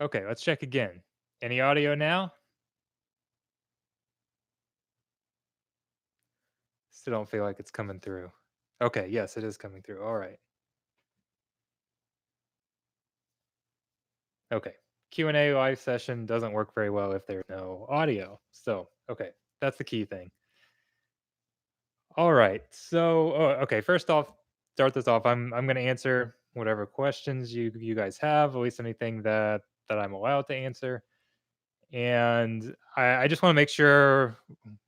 Okay, let's check again. Any audio now? Still don't feel like it's coming through. Okay, yes, it is coming through. All right. Okay. Q&A live session doesn't work very well if there's no audio. So, okay, that's the key thing. All right. So, okay, first off, start this off. I'm going to answer whatever questions you guys have, at least anything that I'm allowed to answer. And I just want to make sure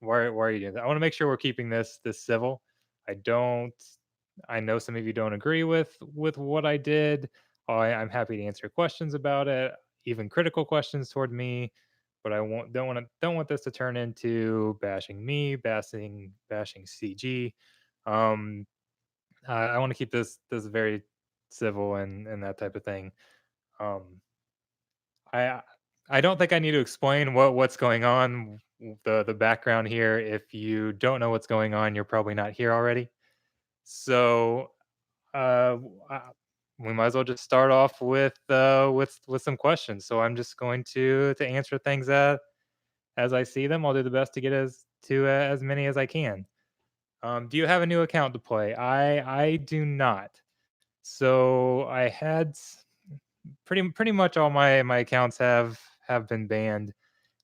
why are you doing that? I want to make sure we're keeping this civil. I don't I know some of you don't agree with what I did. I'm happy to answer questions about it, even critical questions toward me. But I won't don't want this to turn into bashing me, bashing CG. Um, I want to keep this very civil and that type of thing. Um, I I don't think I need to explain what's going on, the background here. If you don't know what's going on, you're probably not here already. So, uh, we might as well just start off with some questions. So I'm just going to answer things as I see them. I'll do the best to get as many as I can. Do you have a new account to play? I do not. So I had pretty much all my accounts have been banned.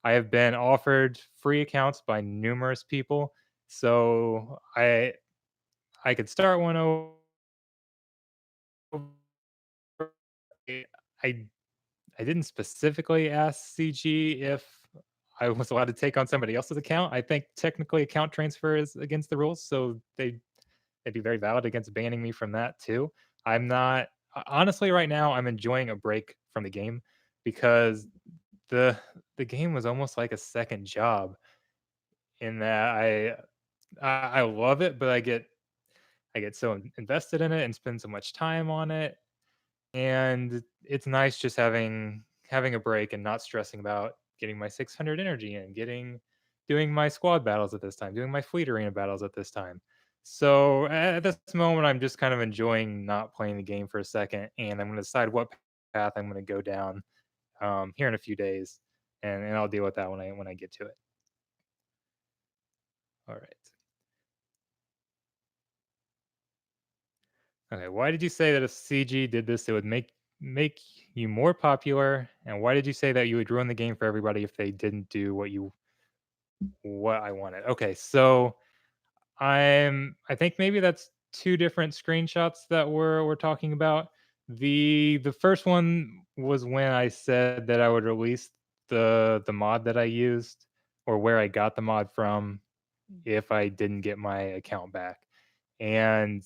I have been offered free accounts by numerous people, so I could start one over. I I didn't specifically ask CG if I was allowed to take on somebody else's account. I think technically account transfer is against the rules, so they'd be very valid against banning me from that too. I'm not honestly right now. I'm enjoying a break from the game because the the game was almost like a second job in that I love it, but I get so invested in it and spend so much time on it, and it's nice just having a break and not stressing about getting my 600 energy in, getting doing my squad battles at this time, doing my fleet arena battles at this time. So at this moment, I'm just kind of enjoying not playing the game for a second, and I'm going to decide what path I'm going to go down here in a few days, and I'll deal with that when I get to it. All right. Okay. Why did you say that if CG did this, it would make you more popular? And why did you say that you would ruin the game for everybody if they didn't do what I wanted? Okay, so I think maybe that's two different screenshots that we're talking about. The first one was when I said that I would release the mod that I used or where I got the mod from if I didn't get my account back. And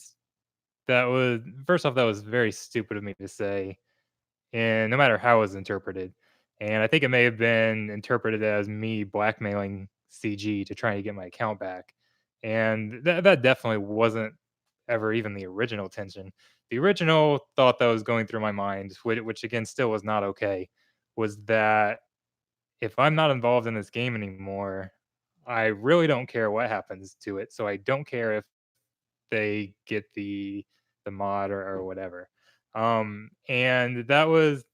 that was first off, that was very stupid of me to say, and no matter how it was interpreted. And I think it may have been interpreted as me blackmailing CG to try to get my account back. And that definitely wasn't ever even the original intention. The original thought that was going through my mind, which again still was not okay, was that if I'm not involved in this game anymore, I really don't care what happens to it. So I don't care if they get the mod or whatever. And that was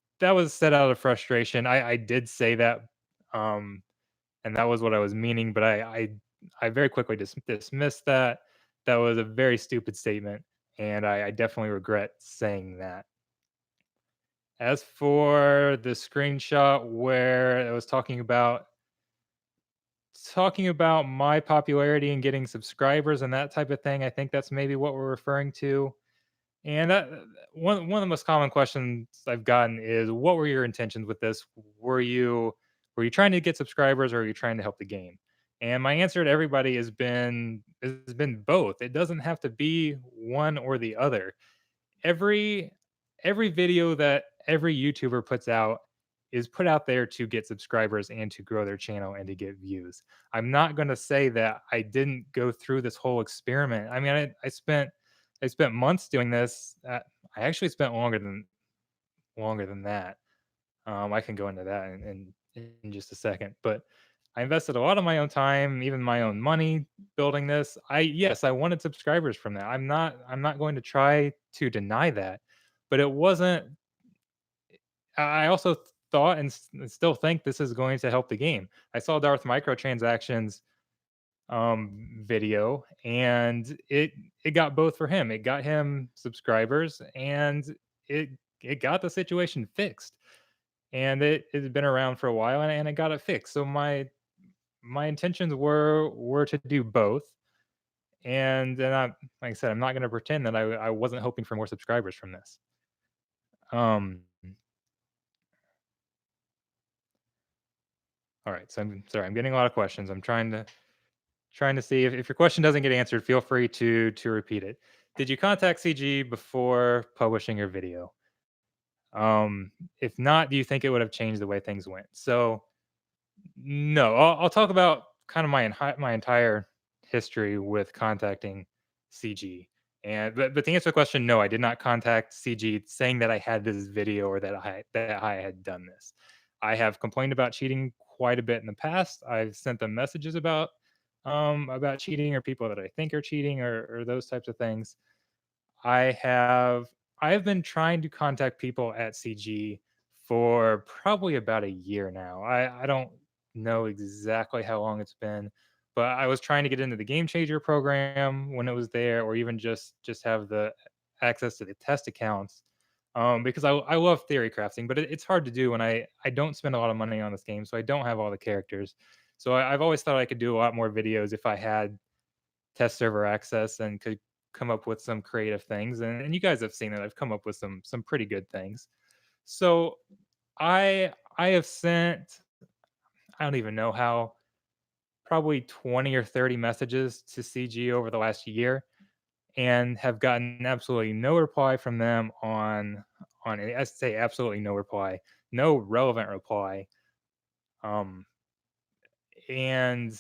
set out of frustration. I did say that, um, and that was what I was meaning, but I very quickly dismissed that. That was a very stupid statement, and I definitely regret saying that. As for the screenshot where I was talking about my popularity and getting subscribers and that type of thing, I think that's maybe what we're referring to. And one of the most common questions I've gotten is, "What were your intentions with this? Were you trying to get subscribers or are you trying to help the game?" And my answer to everybody has been both. It doesn't have to be one or the other. Every every video that every YouTuber puts out is put out there to get subscribers and to grow their channel and to get views. I'm not going to say that I didn't go through this whole experiment. I mean, I spent months doing this. I actually spent longer than that. I can go into that in just a second, but I invested a lot of my own time, even my own money building this. I Yes, I wanted subscribers from that. I'm not going to try to deny that, but it wasn't I also thought and still think this is going to help the game. I saw Darth microtransactions video, and it got both for him. It got him subscribers, and it it got the situation fixed. And it had been around for a while, and it got it fixed. So my intentions were to do both. And I, like I said, I'm not going to pretend that I wasn't hoping for more subscribers from this. Um, all right, so I'm sorry, I'm getting a lot of questions. I'm trying to see if your question doesn't get answered, feel free to repeat it. Did you contact CG before publishing your video? If not, do you think it would have changed the way things went? So no, I'll talk about kind of my entire history with contacting CG. But to answer the question, no, I did not contact CG saying that I had this video or that I had done this. I have complained about cheating quite a bit in the past. I've sent them messages about cheating or people that I think are cheating or those types of things. I have I've been trying to contact people at CG for probably about a year now. I don't know exactly how long it's been, but I was trying to get into the Game Changer program when it was there, or even just have the access to the test accounts. Because I love theory crafting, but it's hard to do when I don't spend a lot of money on this game, so I don't have all the characters. So I've always thought I could do a lot more videos if I had test server access and could come up with some creative things. And you guys have seen it. I've come up with some pretty good things. So I have sent, I don't even know how, probably 20 or 30 messages to CG over the last year, and have gotten absolutely no reply from them on I say absolutely no reply, no relevant reply. Um and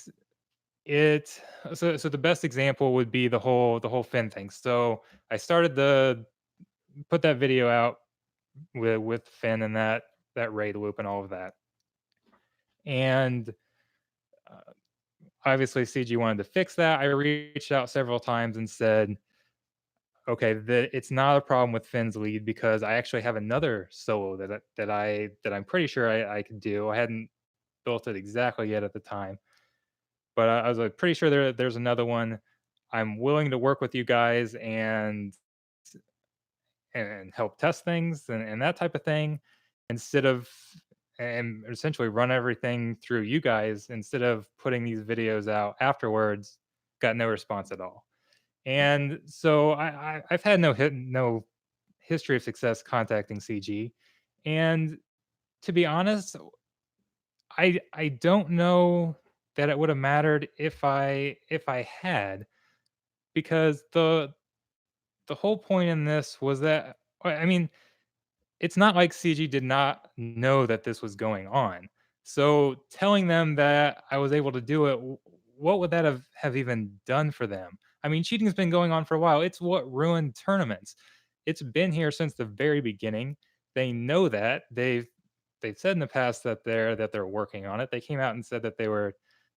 It so the best example would be the whole Finn thing. So I started the put that video out with Finn and that raid loop and all of that. And uh, obviously CG wanted to fix that. I reached out several times and said, okay, it's not a problem with Finn's lead because I actually have another solo that I'm pretty sure I could do. I hadn't built it exactly yet at the time, but I was like pretty sure there's another one. I'm willing to work with you guys and help test things and that type of thing instead of and essentially run everything through you guys instead of putting these videos out afterwards. Got no response at all. And so I've had no history of success contacting CG. And to be honest, I don't know that it would have mattered if I had, because the whole point in this was that I mean, it's not like CG did not know that this was going on. So telling them that I was able to do it, what would that have even done for them? I mean, cheating's been going on for a while. It's what ruined tournaments. It's been here since the very beginning. They know that. They've said in the past that they're working on it. They came out and said that they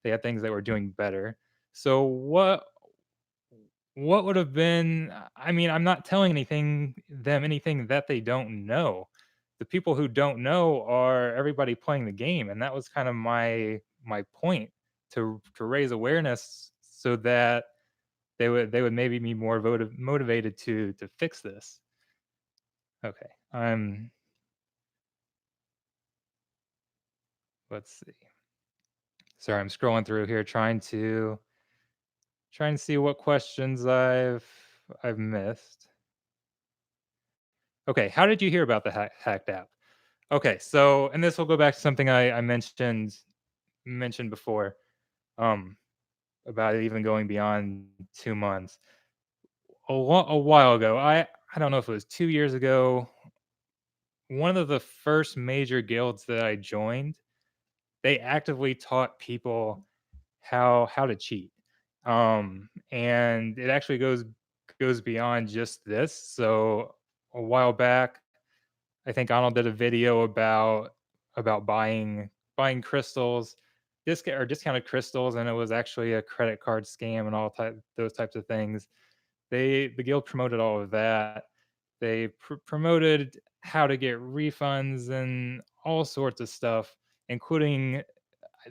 had things that were doing better. So what would have been, I mean, I'm not telling anything that they don't know. The people who don't know are everybody playing the game, and that was kind of my point, to raise awareness so that they would maybe be more motivated to fix this. Okay. Let's see. Sorry, I'm scrolling through here trying to see what questions I've missed. Okay, how did you hear about the hacked app? Okay, so and this will go back to something I mentioned before, um, about it even going beyond 2 months. A while ago, I don't know if it was 2 years ago, one of the first major guilds that I joined, they actively taught people how to cheat. And it actually goes beyond just this. So a while back, I think Arnold did a video about buying crystals, discounted crystals, and it was actually a credit card scam and all those types of things. The guild promoted all of that, They promoted how to get refunds and all sorts of stuff, including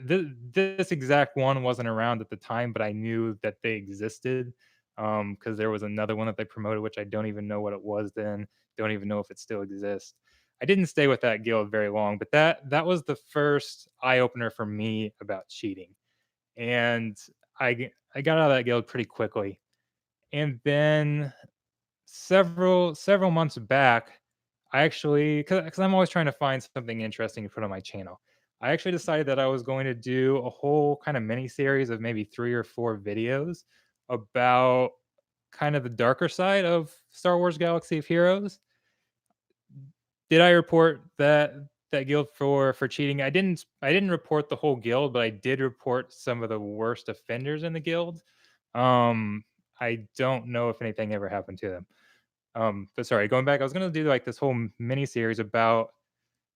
this exact one wasn't around at the time, but I knew that they existed, because there was another one that they promoted, which I don't even know what it was then, don't even know if it still exists. I didn't stay with that guild very long, but that was the first eye opener for me about cheating, and I got out of that guild pretty quickly, and then several months back, I actually, because I'm always trying to find something interesting to put on my channel. I actually decided that I was going to do a whole kind of mini series of maybe 3 or 4 videos about kind of the darker side of Star Wars Galaxy of Heroes. Did I report that guild for cheating? I didn't report the whole guild, but I did report some of the worst offenders in the guild. Um, I don't know if anything ever happened to them. But sorry, going back, I was gonna do like this whole mini series about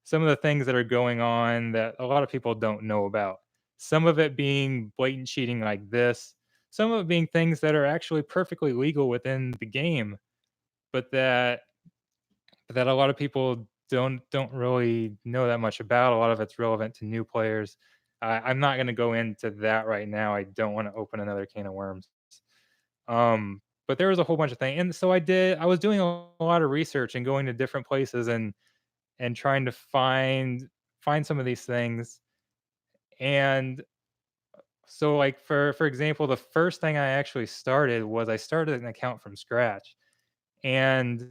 some of the things that are going on that a lot of people don't know about. Some of it being blatant cheating like this, some of it being things that are actually perfectly legal within the game, but that a lot of people don't really know that much about. A lot of it's relevant to new players. I'm not gonna go into that right now. I don't want to open another can of worms. But there was a whole bunch of things, and so I was doing a lot of research and going to different places and trying to find some of these things. And so, like, for example, the first thing I actually started was I started an account from scratch. And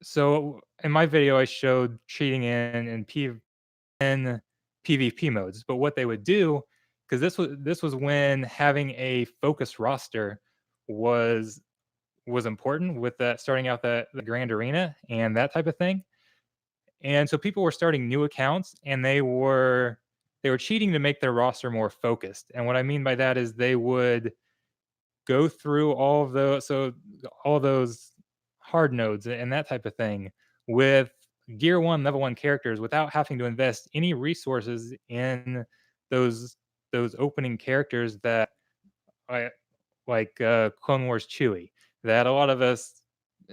so in my video, I showed cheating in PvP modes, but what they would do, because this was when having a focused roster was was important with that, starting out the grand arena and that type of thing. And so people were starting new accounts and they were cheating to make their roster more focused. And what I mean by that is they would go through all those hard nodes and that type of thing with gear 1 level 1 characters without having to invest any resources in those those opening characters that I like, Clone Wars Chewie, that a lot of us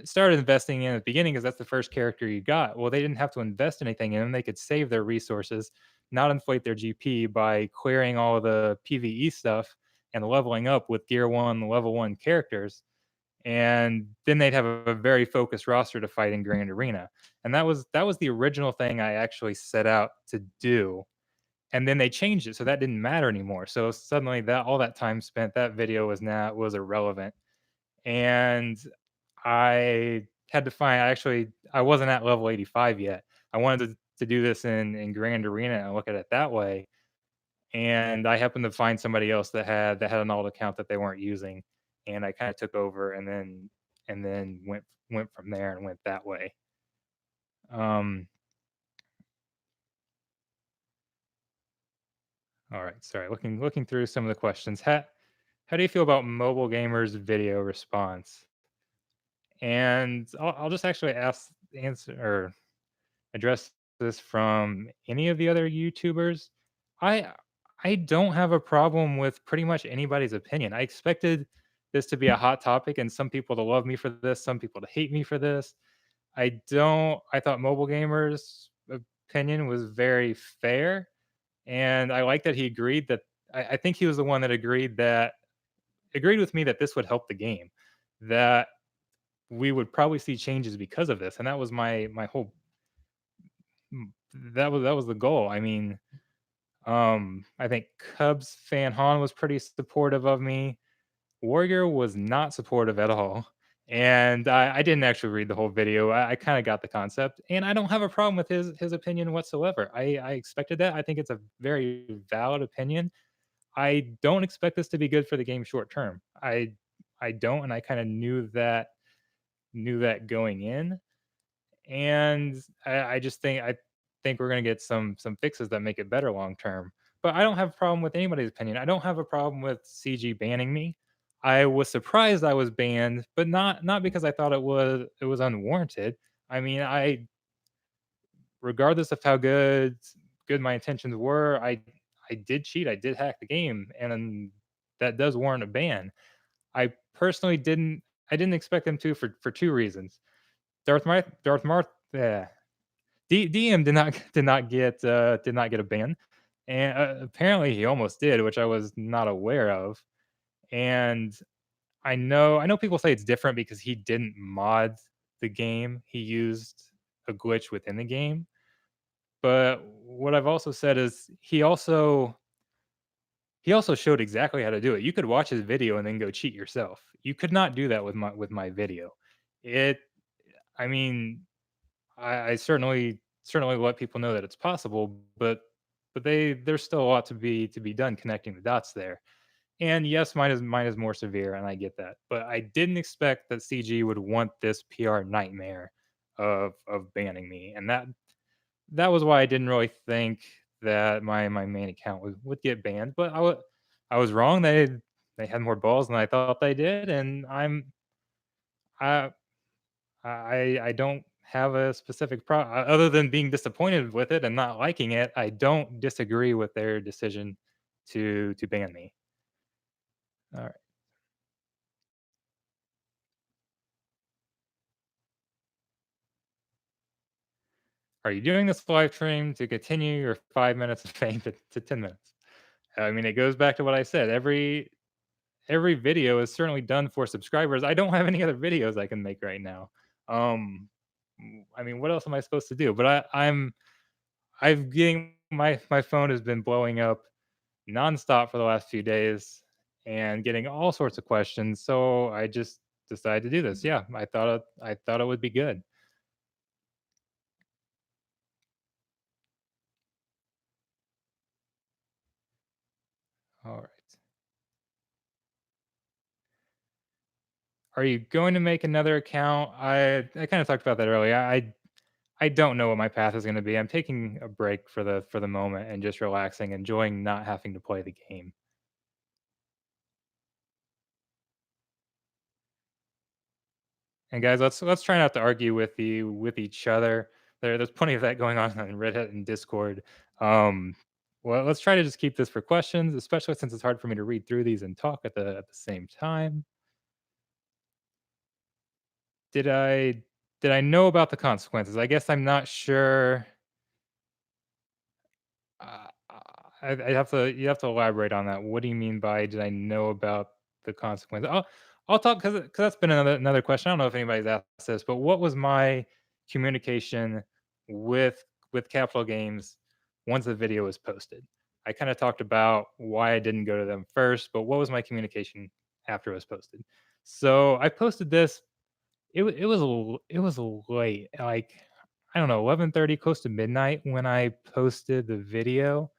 started investing in at the beginning because that's the first character you got. Well, they didn't have to invest anything in them. They could save their resources, not inflate their GP by clearing all of the PvE stuff and leveling up with Gear 1 level 1 characters, and then they'd have a very focused roster to fight in Grand Arena. And that was the original thing I actually set out to do, and then they changed it, so that didn't matter anymore. So suddenly that all that time spent, that video was irrelevant. And I had to find I wasn't at level 85 yet. I wanted to do this in Grand Arena and look at it that way. And I happened to find somebody else that had an alt account that they weren't using. And I kind of took over and then went from there and went that way. Um, all right, sorry. Looking through some of the questions. How do you feel about mobile gamers' video response? And I'll just actually answer or address this from any of the other YouTubers. I I don't have a problem with pretty much anybody's opinion. I expected this to be a hot topic and some people to love me for this, some people to hate me for this. I thought mobile gamers' opinion was very fair, and I like that he agreed that I think he was the one that agreed with me that this would help the game. That we would probably see changes because of this, and that was my whole that was the goal. I mean, I think Cubs fan Han was pretty supportive of me. Warrior was not supportive at all, and I didn't actually read the whole video. I kind of got the concept, and I don't have a problem with his opinion whatsoever. I expected that. I think it's a very valid opinion. I don't expect this to be good for the game short term. I don't, and I kind of knew that going in. And I think we're gonna get some fixes that make it better long term. But I don't have a problem with anybody's opinion. I don't have a problem with CG banning me. I was surprised I was banned, but not because I thought it was unwarranted. I mean, regardless of how good my intentions were, I did cheat. I did hack the game, and that does warrant a ban. I personally didn't expect them to for two reasons. Darth Marth yeah. DM did not get a ban, and, apparently he almost did, which I was not aware of, and I know people say it's different because he didn't mod the game, he used a glitch within the game, but what I've also said is he also showed exactly how to do it. You could watch his video and then go cheat yourself. You could not do that with my video. It I mean, I certainly let people know that it's possible, but there's still a lot to be done connecting the dots there. And yes, mine is more severe, and I get that. But I didn't expect that CG would want this PR nightmare of banning me, and that was why I didn't really think that my main account would get banned. But I was wrong. They had more balls than I thought they did, and I I don't have a specific other than being disappointed with it and not liking it. I don't disagree with their decision to ban me. All right. Are you doing this live stream to continue your 5 minutes of fame to 10 minutes? I mean, it goes back to what I said. Every video is certainly done for subscribers. I don't have any other videos I can make right now. Um, I mean, what else am I supposed to do? But I've getting my phone has been blowing up nonstop for the last few days and getting all sorts of questions. So I just decided to do this. Yeah, I thought it would be good. All right. Are you going to make another account? I kind of talked about that earlier. I don't know what my path is going to be. I'm taking a break for the moment and just relaxing, enjoying not having to play the game. And guys, let's try not to argue with each other. There's plenty of that going on Reddit and Discord. Um, well, let's try to just keep this for questions, especially since it's hard for me to read through these and talk at the same time. Did I did I know about the consequences? I guess I'm not sure. Uh, I have to you have to elaborate on that. What do you mean by did I know about the consequences? I'll talk because that's been another question. I don't know if anybody's asked this, but what was my communication with Capital Games once the video was posted? I kind of talked about why I didn't go to them first, but what was my communication after it was posted? So I posted this. It was late, like I don't know, 11:30, close to midnight when I posted the video.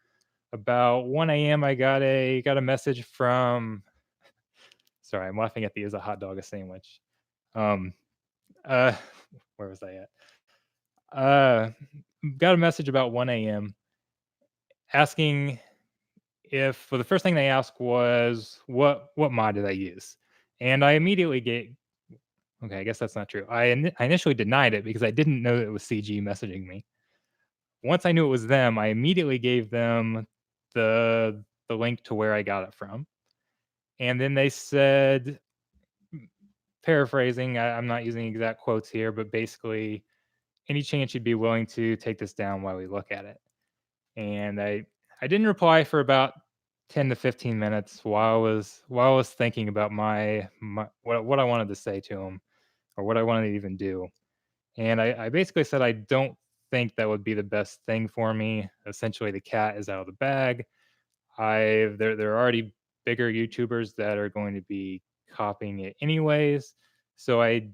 About 1 AM, I got a message from sorry, I'm laughing at the "Is a hot dog a sandwich?" Um, uh, where was I at? Uh, got a message about 1 AM asking if well, the first thing they asked was, "What mod did I use?" And I immediately gave okay, I guess that's not true. I initially denied it because I didn't know that it was CG messaging me. Once I knew it was them, I immediately gave them the link to where I got it from. And then they said, paraphrasing, I'm not using exact quotes here, but basically, any chance you'd be willing to take this down while we look at it. And I didn't reply for about 10 to 15 minutes while I was thinking about my what I wanted to say to him or what I wanted to even do. And I basically said I don't think that would be the best thing for me. Essentially, the cat is out of the bag. There are already bigger YouTubers that are going to be copying it anyways. So I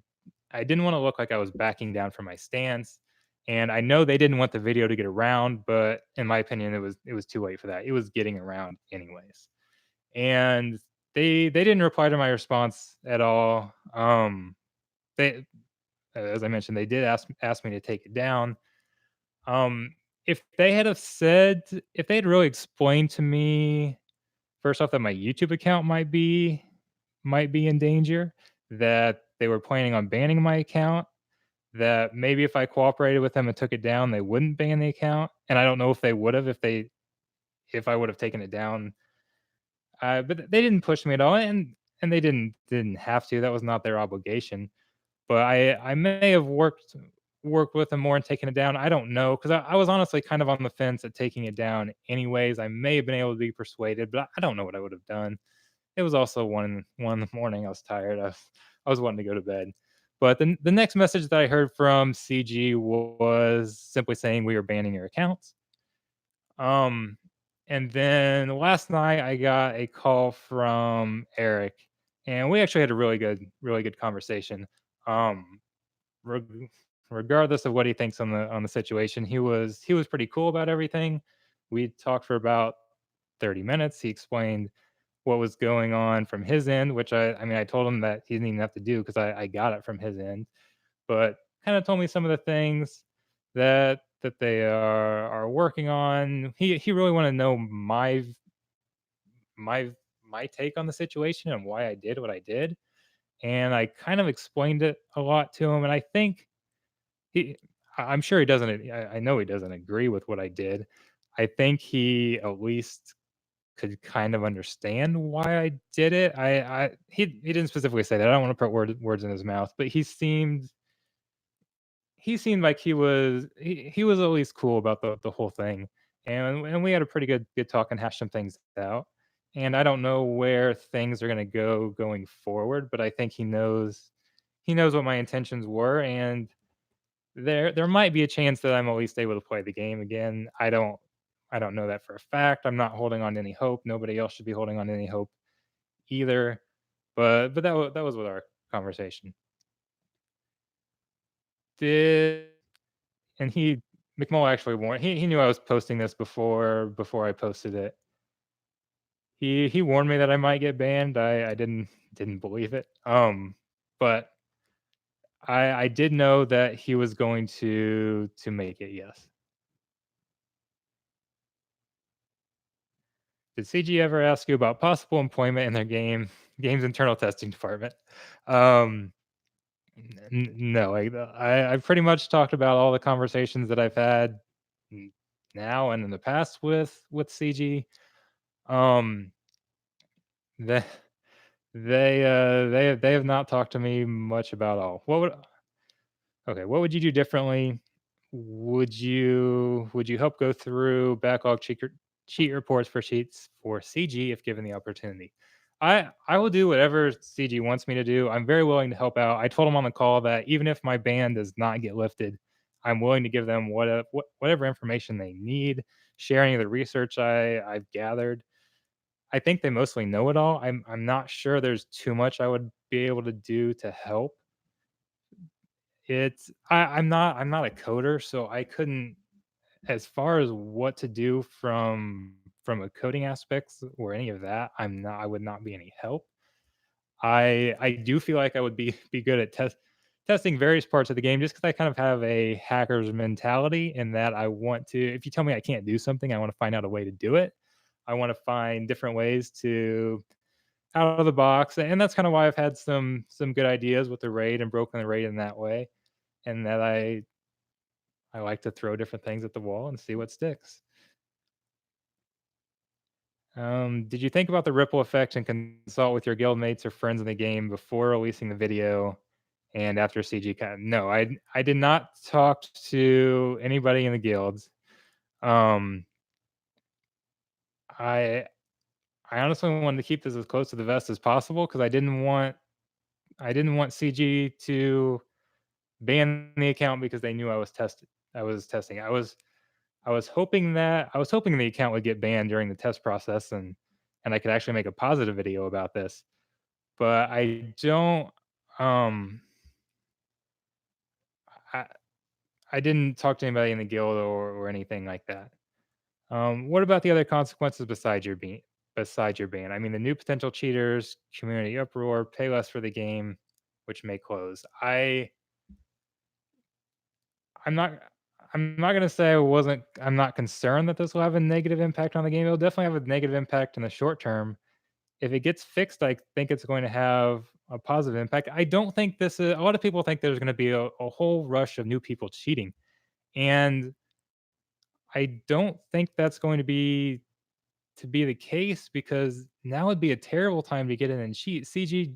didn't want to look like I was backing down from my stance. And I know they didn't want the video to get around, but in my opinion, it was too late for that. It was getting around anyways. And they didn't reply to my response at all. They as I mentioned, they did ask me to take it down. Um, if they had have said if they had really explained to me first off that my YouTube account might be in danger, that they were planning on banning my account, that maybe if I cooperated with them and took it down, they wouldn't ban the account, and I don't know if they would have if I would have taken it down. But they didn't push me at all, and they didn't have to. That was not their obligation. but I may have worked with him more and taken it down. I don't know because I was honestly kind of on the fence at taking it down anyways. I may have been able to be persuaded, but I don't know what I would have done. It was also 1 in the morning. I was tired. I was wanting to go to bed. But the next message that I heard from CG was simply saying we were banning your accounts. Um, and then last night I got a call from Eric, and we actually had a really good conversation. Um, reg- Regardless of what he thinks on the situation, he was pretty cool about everything. We talked for about 30 minutes. He explained what was going on from his end, which I mean, I told him that he didn't even have to do because I got it from his end, but kind of told me some of the things that they are working on. He really wanted to know my my take on the situation and why I did what I did, and I kind of explained it a lot to him, and I think he I'm sure he doesn't I know he doesn't agree with what I did. I think he at least could kind of understand why I did it. He didn't specifically say that. I don't want to put words in his mouth, but he seemed like he was at least cool about the whole thing, and we had a pretty good talk and hashed some things out. And I don't know where things are going to go going forward, but I think he knows what my intentions were, and there might be a chance that I'm at least able to play the game again. I don't know that for a fact. I'm not holding on to any hope. Nobody else should be holding on to any hope either. But that was with our conversation. Did and he McMullen actually warned he knew I was posting this before I posted it. He warned me that I might get banned. I didn't believe it. But I did know that he was going to make it, yes. Did CG ever ask you about possible employment in their game's internal testing department? Um, no, I've pretty much talked about all the conversations that I've had now and in the past with CG. Um, they they have not talked to me much about all. What would you do differently? Would you help go through backlog cheat reports for sheets for CG if given the opportunity? I will do whatever CG wants me to do. I'm very willing to help out. I told him on the call that even if my ban does not get lifted, I'm willing to give them whatever information they need, share any of the research I've gathered. I think they mostly know it all. I'm not sure there's too much I would be able to do to help. I'm not a coder, so I couldn't as far as what to do from a coding aspects or any of that, I would not be any help. I do feel like I would be good at testing various parts of the game just because I kind of have a hacker's mentality in that I want to if you tell me I can't do something, I want to find out a way to do it. I want to find different ways to out of the box, and that's kind of why I've had some good ideas with the raid and broken the raid in that way, and that I like to throw different things at the wall and see what sticks. Did you think about the ripple effect and consult with your guildmates or friends in the game before releasing the video and after CG cut? No, I did not talk to anybody in the guilds. Um, I I honestly wanted to keep this as close to the vest as possible because I didn't want CG to ban the account because they knew I was testing. I was hoping the account would get banned during the test process and I could actually make a positive video about this. But um I I didn't talk to anybody in the guild or anything like that. What about the other consequences besides your ban? I mean the new potential cheaters, community uproar, pay less for the game, which may close. I'm not I'm not gonna say I'm not concerned that this will have a negative impact on the game. It'll definitely have a negative impact in the short term. If it gets fixed, I think it's going to have a positive impact. I don't think this is a lot of people think there's gonna be a whole rush of new people cheating, and I don't think that's going to be the case because now would be a terrible time to get in and cheat. CG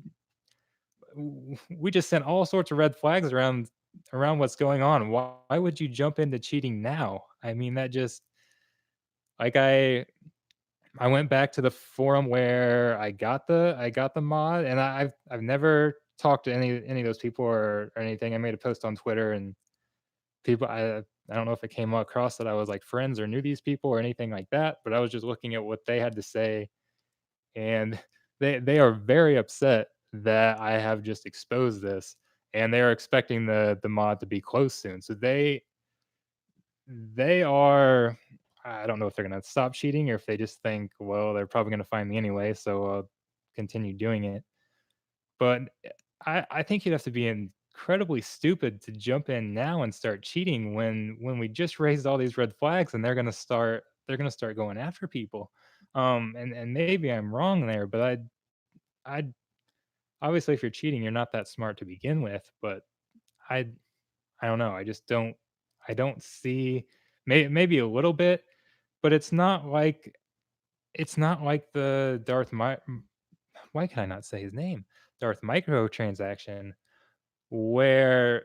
we just sent all sorts of red flags around what's going on. Why would you jump into cheating now? I mean, that just like I went back to the forum where I got the mod, and I've never talked to any of those people or anything. I made a post on Twitter, and people I don't know if it came across that I was like friends or knew these people or anything like that, but I was just looking at what they had to say, and they are very upset that I have just exposed this, and they are expecting the mod to be closed soon. So they are I don't know if they're gonna stop cheating or if they just think, "Well, they're probably gonna find me anyway, so I'll continue doing it." But, I think you'd have to be incredibly stupid to jump in now and start cheating when we just raised all these red flags and they're gonna start going after people. And maybe I'm wrong there, but I obviously, if you're cheating, you're not that smart to begin with, but I I don't know, I don't see maybe a little bit, but it's not like the why can I not say his name? Darth microtransaction where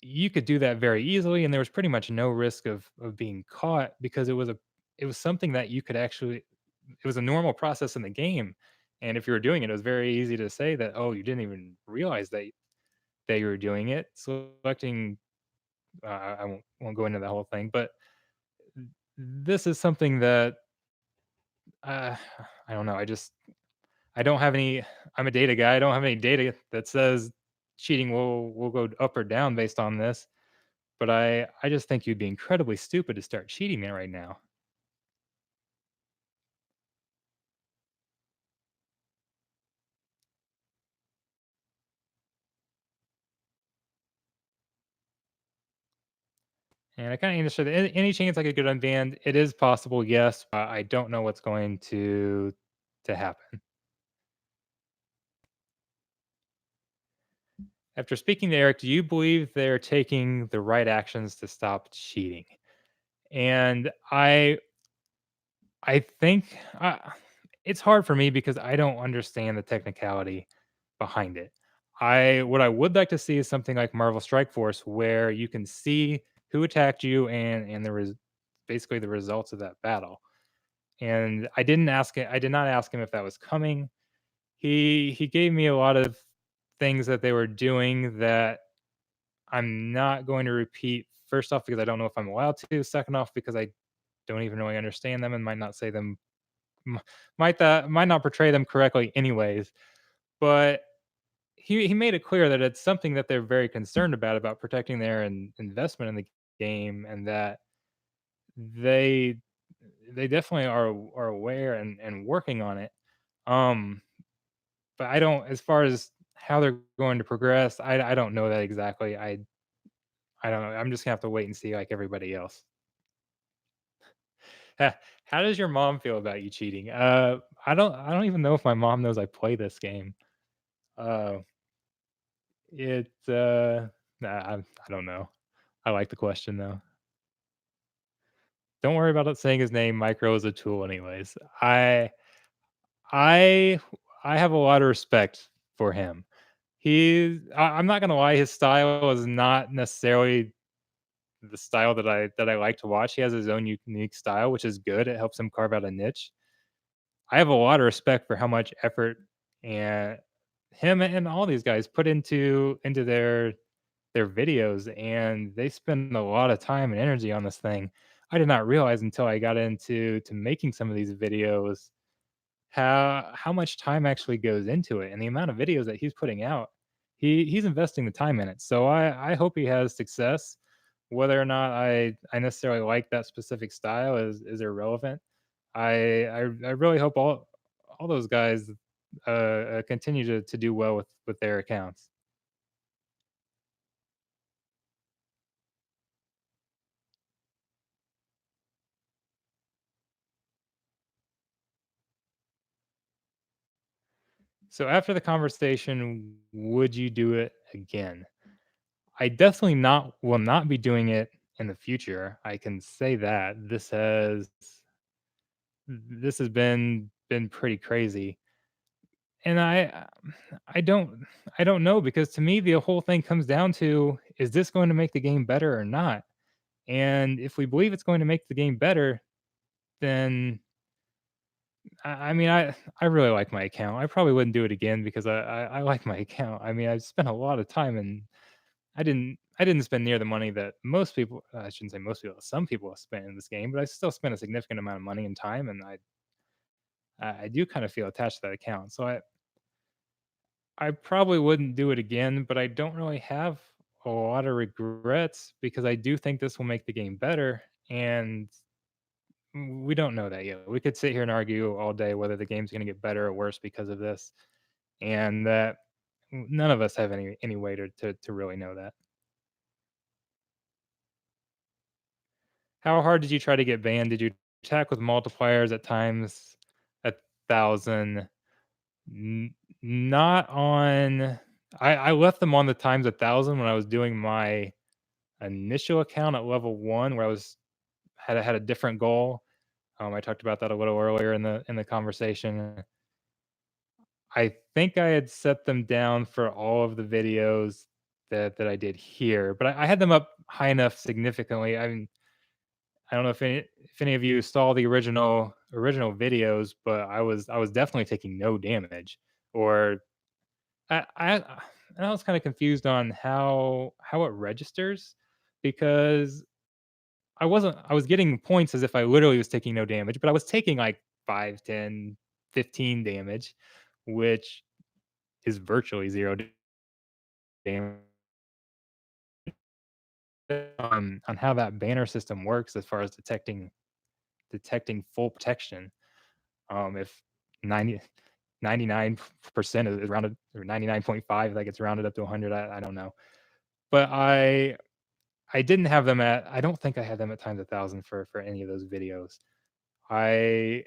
you could do that very easily and there was pretty much no risk of being caught because it was something that you could actually it was a normal process in the game. And if you were doing it, it was very easy to say that, oh, you didn't even realize that you were doing it. Selecting I won't go into that whole thing, but this is something that uh, I don't know. I don't have any. I'm a data guy. I don't have any data that says cheating will go up or down based on this. But I just think you'd be incredibly stupid to start cheating me right now. And I kind of understood any chance I could get unbanned. It is possible, yes. I don't know what's going to happen. After speaking to Eric, do you believe they're taking the right actions to stop cheating? And I think it's hard for me because I don't understand the technicality behind it. I what I would like to see is something like Marvel Strike Force where you can see who attacked you and there was basically the results of that battle. And I did not ask him if that was coming. He gave me a lot of things that they were doing that I'm not going to repeat. First off, because I don't know if I'm allowed to. Second off, because I don't even really understand them and might not say them m might not portray them correctly anyways, but he made it clear that it's something that they're very concerned about protecting their investment in the game and that they they definitely are aware and working on it. Um, but I don't as far as how they're going to progress, I don't know that exactly. I don't know. I'm just gonna have to wait and see like everybody else. Ha How does your mom feel about you cheating? I don't even know if my mom knows I play this game. Uh, nah, I don't know. I like the question though. Don't worry about it saying his name. Micro is a tool, anyways. I I have a lot of respect for him. I'm not gonna lie. His style is not necessarily the style that I like to watch. He has his own unique style, which is good. It helps him carve out a niche. I have a lot of respect for how much effort and him and all these guys put into their videos, and they spend a lot of time and energy on this thing. I did not realize until I got into to making some of these videos how much time actually goes into it and the amount of videos that he's putting out. He's investing the time in it. So I hope he has success. Whether or not I necessarily like that specific style is irrelevant. I really hope all those guys continue to do well with their accounts. So after the conversation, would you do it again? I definitely not will not be doing it in the future. I can say that. This has been pretty crazy. and I don't I don't know because to me the whole thing comes down to, is this going to make the game better or not? And if we believe it's going to make the game better, then I mean, I really like my account. I probably wouldn't do it again because I like my account. I mean, I've spent a lot of time, and I didn't spend near the money that most people, I shouldn't say most people, some people have spent in this game, but I still spent a significant amount of money and time, and I do kind of feel attached to that account. So I probably wouldn't do it again, but I don't really have a lot of regrets because I do think this will make the game better, and we don't know that yet. We could sit here and argue all day whether the game's gonna get better or worse because of this, and that none of us have any way to really know that. How hard did you try to get banned? Did you attack with multipliers at times 1,000? N Not on, I left them on the times 1,000 when I was doing my initial account at level 1 where I had a different goal. I talked about that a little earlier in the conversation. I think I had set them down for all of the videos that I did here, but I had them up high enough significantly. I mean, I don't know if any of you saw the original videos, but I was definitely taking no damage. Or I was kind of confused on how it registers because I was getting points as if I literally was taking no damage, but I was taking like 5, 10, 15 damage, which is virtually 0 damage. On how that banner system works as far as detecting full protection. If 99% is rounded, or 99.5, that gets rounded up to 100, I don't know. But I didn't have them at, I don't think I had them at times 1,000 for any of those videos. I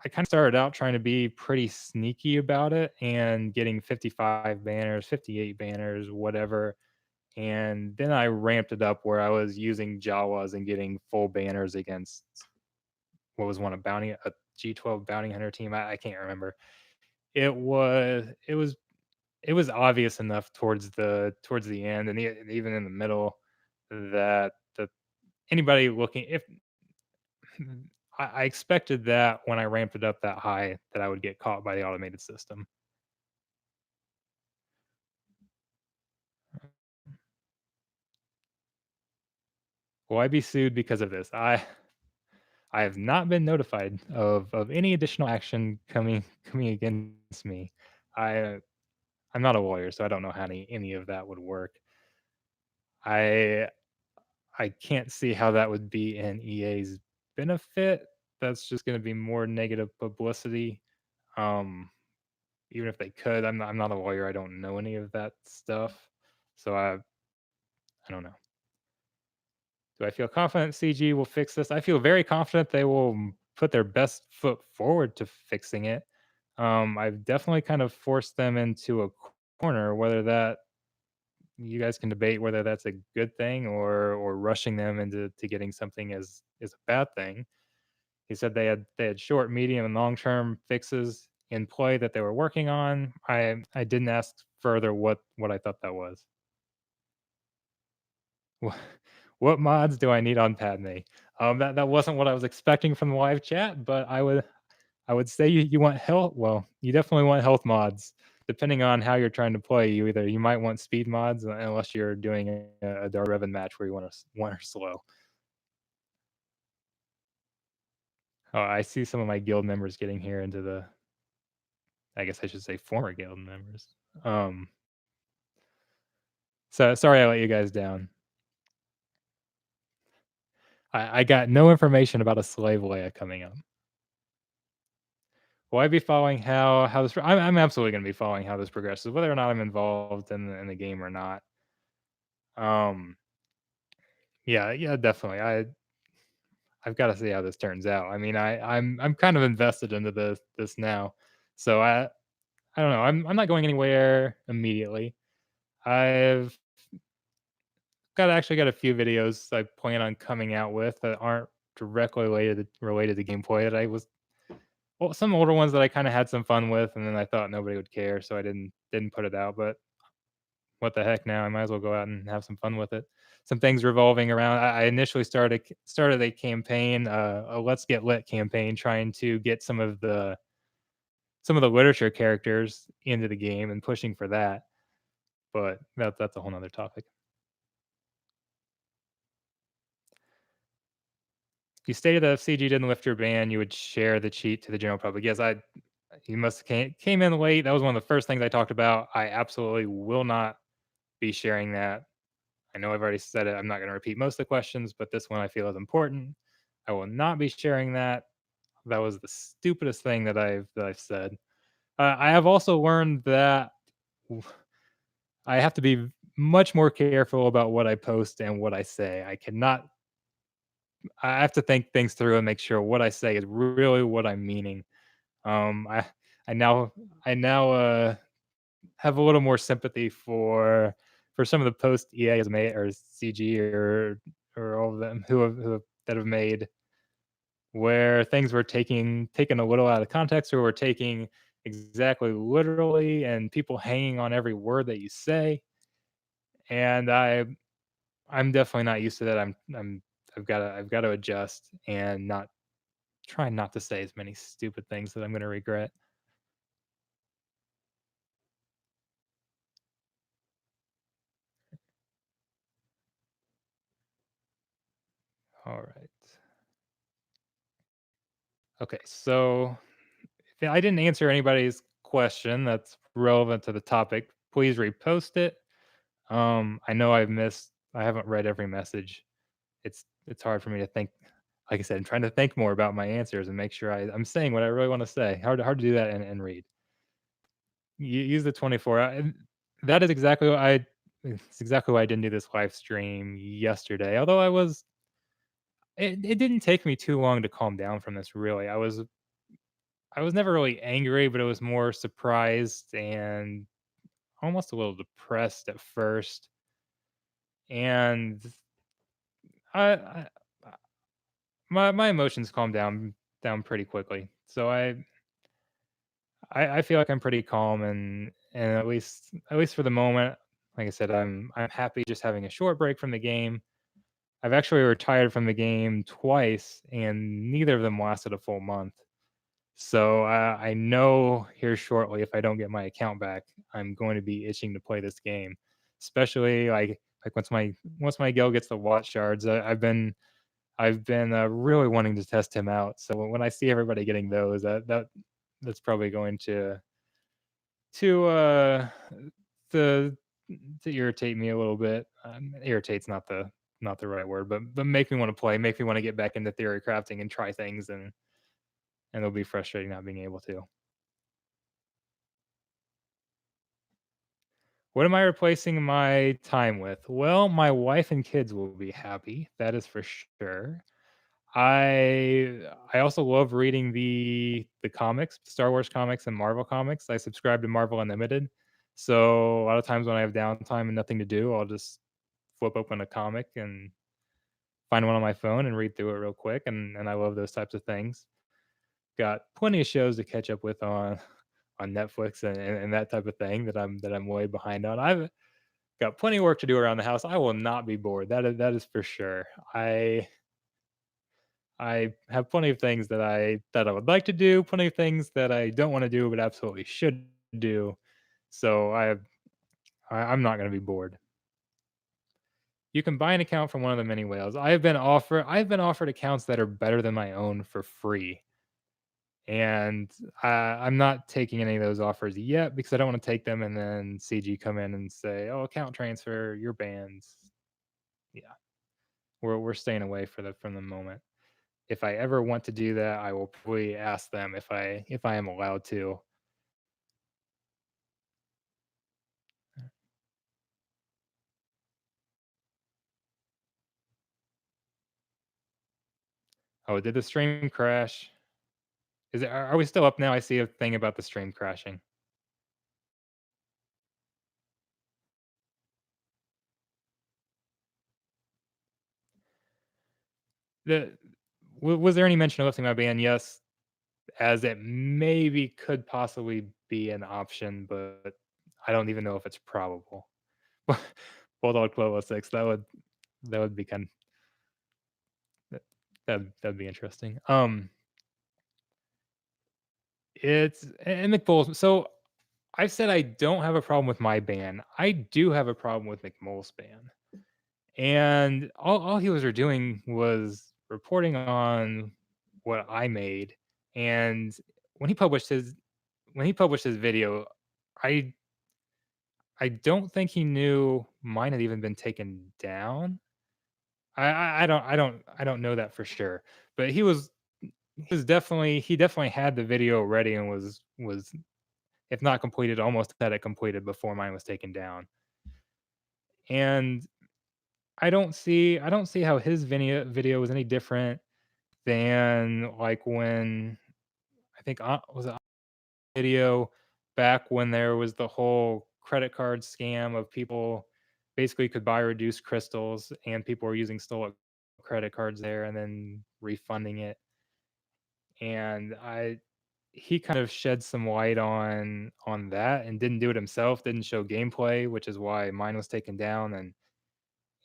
I kinda started out trying to be pretty sneaky about it and getting 55 banners, 58 banners, whatever, and then I ramped it up where I was using Jawas and getting full banners against, what was one, a G12 bounty hunter team? I can't remember. It was obvious enough towards the end and even in the middle that anybody looking, if I expected that when I ramped it up that high, that I would get caught by the automated system. Will I be sued because of this? I have not been notified of any additional action coming against me. I I'm not a lawyer, so I don't know how any of that would work. I I can't see how that would be in EA's benefit. That's just gonna be more negative publicity. Um, Even if they could, I'm not a lawyer. I don't know any of that stuff, so I don't know. Do I feel confident CG will fix this? I feel very confident they will put their best foot forward to fixing it. I've definitely kind of forced them into a corner, whether that, you guys can debate whether that's a good thing or rushing them into getting something is a bad thing. He said they had short, medium, and long term fixes in play that they were working on. I didn't ask further what I thought that was. Wha What mods do I need on Padme? That wasn't what I was expecting from the live chat, but I would say you want health, well, you definitely want health mods. Depending on how you're trying to play, you might want speed mods, unless you're doing a Darrevan match where you want her slow. Oh, I see some of my guild members getting here into the, I guess I should say former guild members. Um, so sorry I let you guys down. I got no information about a slave Leia coming up. Will I be following how this? I'm absolutely going to be following how this progresses, whether or not I'm involved in the game or not. Um, yeah, yeah, definitely. I've got to see how this turns out. I mean, I'm kind of invested into this now, so I don't know. I'm not going anywhere immediately. I've got a few videos I plan on coming out with that aren't directly related to gameplay that I was well, some older ones that I kinda had some fun with, and then I thought nobody would care, so I didn't put it out, but what the heck now, I might as well go out and have some fun with it. Some things revolving around I initially started a campaign, a Let's Get Lit campaign trying to get some of the literature characters into the game and pushing for that, but that's a whole 'nother topic. You stated that if CG didn't lift your ban, you would share the cheat to the general public. Yes, I you must have came in late. That was one of the first things I talked about. I absolutely will not be sharing that. I know I've already said it. I'm not going to repeat most of the questions, but this one I feel is important. I will not be sharing that. That was the stupidest thing that I've said. I have also learned that I have to be much more careful about what I post and what I say. I have to think things through and make sure what I say is really what I'm meaning. I I now I now have a little more sympathy for some of the posts EA has made or CG or all of them that have made where things were taken a little out of context or were taking exactly literally and people hanging on every word that you say. And I'm definitely not used to that. I've got to adjust and not try not to say as many stupid things that I'm going to regret. All right. Okay, so if I didn't answer anybody's question that's relevant to the topic, please repost it. I haven't read every message. It's hard for me to think. Like I said, I'm trying to think more about my answers and make sure I'm saying what I really want to say. Hard to do that and read. Use the 24. That is exactly what I. It's exactly why I didn't do this live stream yesterday. Although it didn't take me too long to calm down from this. Really, I was never really angry, but it was more surprised and almost a little depressed at first. And I my emotions calmed down pretty quickly. So I feel like I'm pretty calm and at least for the moment, like I said, I'm happy just having a short break from the game. I've actually retired from the game twice, and neither of them lasted a full month. So I know here shortly, if I don't get my account back, I'm going to be itching to play this game, especially like once my Gil gets the watch shards. I've been really wanting to test him out. So when I see everybody getting those, that's probably going to to to irritate me a little bit. Irritate's not the right word, but make me want to play, make me want to get back into theory crafting and try things, and it'll be frustrating not being able to. What am I replacing my time with? Well, my wife and kids will be happy. That is for sure. I also love reading the comics, Star Wars comics and Marvel comics. I subscribe to Marvel Unlimited. So a lot of times when I have downtime and nothing to do, I'll just flip open a comic and find one on my phone and read through it real quick. And I love those types of things. Got plenty of shows to catch up with on Netflix and that type of thing that I'm way behind on. I've got plenty of work to do around the house. I will not be bored. That is for sure. I have plenty of things that I would like to do, plenty of things that I don't want to do but absolutely should do. So I'm not going to be bored. You can buy an account from one of the many whales. I've been offered accounts that are better than my own for free. And I'm not taking any of those offers yet because I don't want to take them and then CG come in and say, "Oh, account transfer, you're banned." Yeah, we're staying away for the from the moment. If I ever want to do that, I will probably ask them if I am allowed to. Oh, did the stream crash? Are we still up now? I see a thing about the stream crashing. The was there any mention of lifting my ban? Yes. as it maybe could possibly be an option, but I don't even know if it's probable. Bulldog 1206, that would be that that'd be interesting. It's and McBoles. So I've said I don't have a problem with my ban. I do have a problem with McMole's ban. And all he was doing was reporting on what I made. And when he published his when he published his video, I I don't think he knew mine had even been taken down. I don't know that for sure. But he definitely had the video ready and was if not completed, almost had it completed before mine was taken down. And I don't see how his video was any different than like when I think was it video back when there was the whole credit card scam of people basically could buy reduced crystals and people were using stolen credit cards there and then refunding it. And I he kind of shed some light on that and didn't do it himself, didn't show gameplay, which is why mine was taken down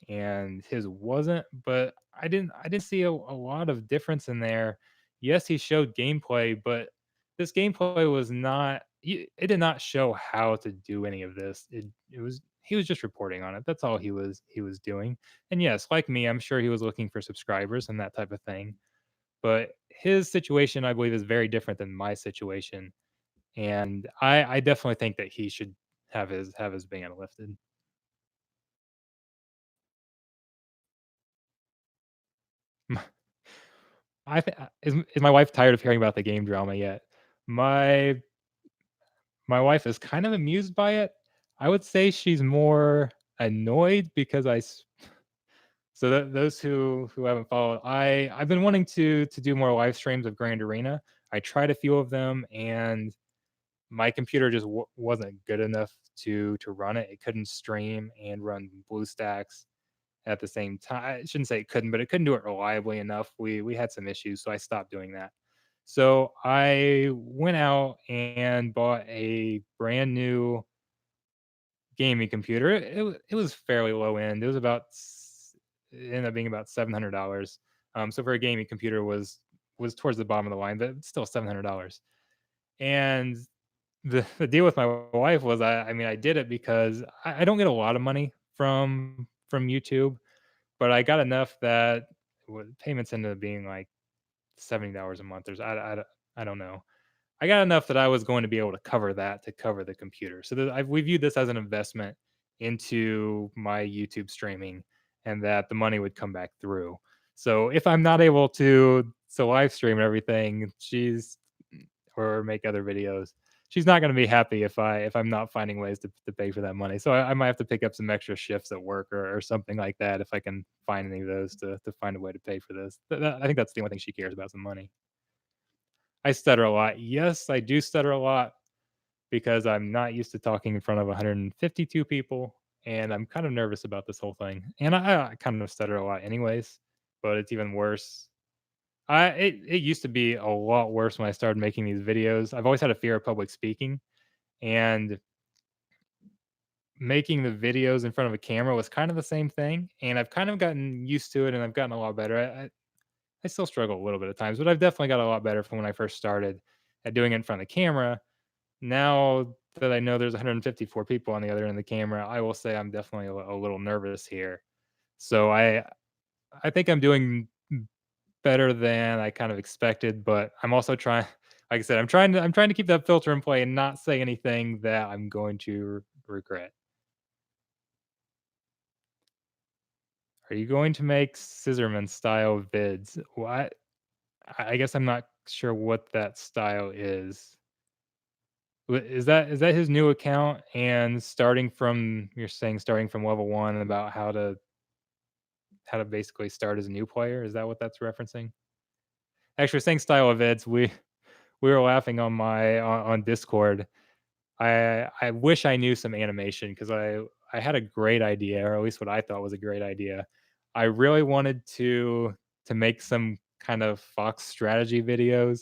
and his wasn't, but I didn't see a lot of difference in there. Yes, he showed gameplay, but this gameplay was not it did not show how to do any of this. It was he was just reporting on it. That's all he was doing. And yes, like me, I'm sure he was looking for subscribers and that type of thing. But his situation, I believe, is very different than my situation. And I definitely think that he should have his ban lifted. Is my wife tired of hearing about the game drama yet? My my wife is kind of amused by it. I would say she's more annoyed because so those who haven't followed, I've been wanting to do more live streams of Grand Arena. I tried a few of them and my computer just wasn't good enough to run it. It couldn't stream and run BlueStacks at the same time. I shouldn't say it couldn't, but it couldn't do it reliably enough. We had some issues, so I stopped doing that. So I went out and bought a brand new gaming computer. It was fairly low end. It was it ended up being about $700. So for a gaming computer was towards the bottom of the line, but it's still $700. And the deal with my wife was I mean I did it because I don't get a lot of money from YouTube, but I got enough that payments ended up being like $70 a month. I don't know. I got enough that I was going to be able to cover that to cover the computer. So we viewed this as an investment into my YouTube streaming, and that the money would come back through. So if I'm not able to live stream and everything, or make other videos, she's not going to be happy if I'm not finding ways to pay for that money. So I might have to pick up some extra shifts at work or something like that if I can find any of those to find a way to pay for this. I think that's the only thing she cares about, some money. I stutter a lot. Yes, I do stutter a lot because I'm not used to talking in front of 152 people, and I'm kind of nervous about this whole thing. And I kind of stutter a lot anyways, but it's even worse. It used to be a lot worse when I started making these videos. I've always had a fear of public speaking, and making the videos in front of a camera was kind of the same thing. And I've kind of gotten used to it, and I've gotten a lot better. I still struggle a little bit at times, but I've definitely got a lot better from when I first started at doing it in front of the camera. Now that I know there's 154 people on the other end of the camera, I will say I'm definitely a little nervous here. So I think I'm doing better than I kind of expected, but I'm also trying like I said, I'm trying to keep that filter in play and not say anything that I'm going to regret. Are you going to make scissorman style vids? What? I guess I'm not sure what that style is. Is that his new account and starting from you're saying starting from level 1 about how to basically start as a new player? Is that what that's referencing? Actually, saying style of vids, we were laughing on Discord. I wish I knew some animation because I had a great idea, or at least what I thought was a great idea. I really wanted to make some kind of Fox strategy videos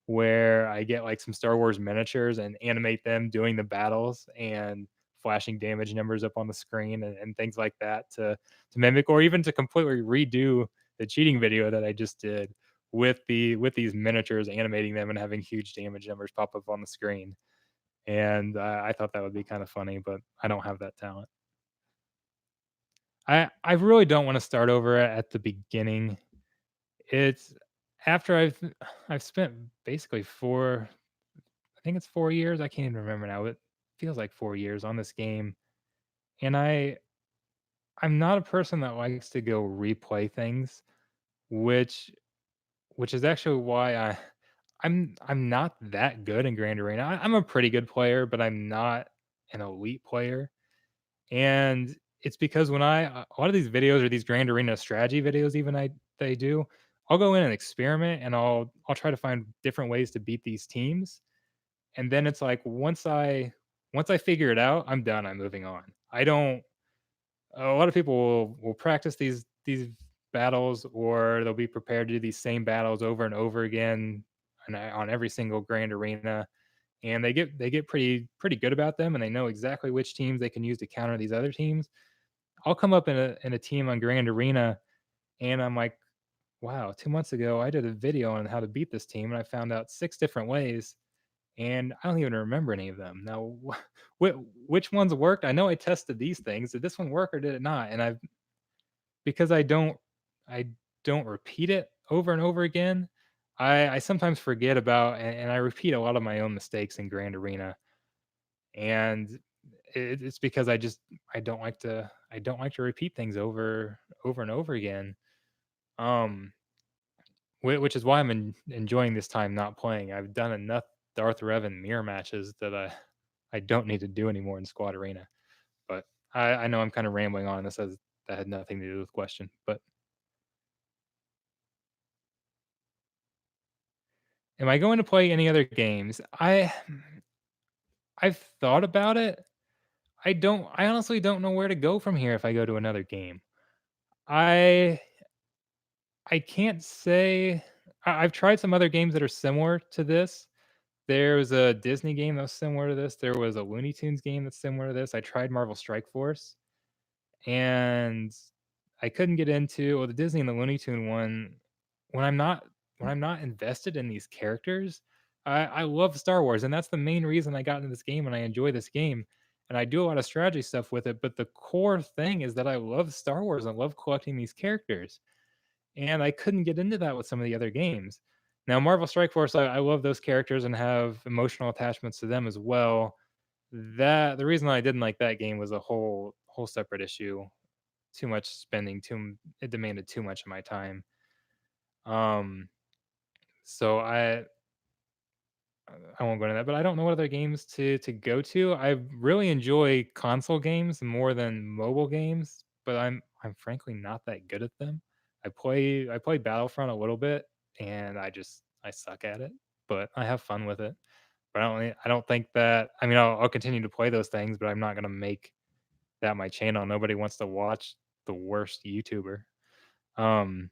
where I get like some Star Wars miniatures and animate them doing the battles and flashing damage numbers up on the screen and things like that to mimic or even to completely redo the cheating video that I just did with these miniatures, animating them and having huge damage numbers pop up on the screen. And I thought that would be kind of funny, but I don't have that talent. I really don't want to start over at the beginning. It's after I've spent basically 4, I think it's 4 years, I can't even remember now, it feels like 4 years on this game, and I'm not a person that likes to go replay things, which which is actually why I'm not that good in Grand Arena. I'm a pretty good player, but I'm not an elite player, and it's because when a lot of these videos or these Grand Arena strategy videos even they do, I'll go in and experiment, and I'll try to find different ways to beat these teams, and then it's like once I figure it out, I'm done, I'm moving on. I don't A lot of people will practice these battles, or they'll be prepared to do these same battles over and over again on every single Grand Arena, and they get pretty good about them, and they know exactly which teams they can use to counter these other teams. I'll come up in a team on Grand Arena, and I'm like, "Wow, 2 months ago, I did a video on how to beat this team, and I found out 6 different ways, and I don't even remember any of them. Now, which ones worked? I know I tested these things. Did this one work or did it not?" And I've because I don't repeat it over and over again, I sometimes forget about and I repeat a lot of my own mistakes in Grand Arena, and it's because I don't like to repeat things over and over again. Um, which is why enjoying this time not playing. I've done enough Darth Revan mirror matches that I don't need to do anymore in Squad Arena. But I know I'm kind of rambling on. This has that had nothing to do with the question. But am I going to play any other games? I've thought about it. I honestly don't know where to go from here if I go to another game. I I can't say I've tried some other games that are similar to this. There was a Disney game that was similar to this. There was a Looney Tunes game that's similar to this. I tried Marvel Strike Force, and I couldn't get into the Disney and the Looney Tune one when I'm not invested in these characters. I love Star Wars, and that's the main reason I got into this game, and I enjoy this game, and I do a lot of strategy stuff with it. But the core thing is that I love Star Wars and love collecting these characters, and I couldn't get into that with some of the other games. Now, Marvel Strike Force, I love those characters and have emotional attachments to them as well. That the reason I didn't like that game was a whole separate issue. Too much spending, it demanded too much of my time. Um, so I won't go into that, but I don't know what other games to go to. I really enjoy console games more than mobile games, but I'm frankly not that good at them. I play Battlefront a little bit, and I suck at it, but I have fun with it. But I don't think that I mean I'll continue to play those things, but I'm not gonna make that my channel. Nobody wants to watch the worst YouTuber. Um,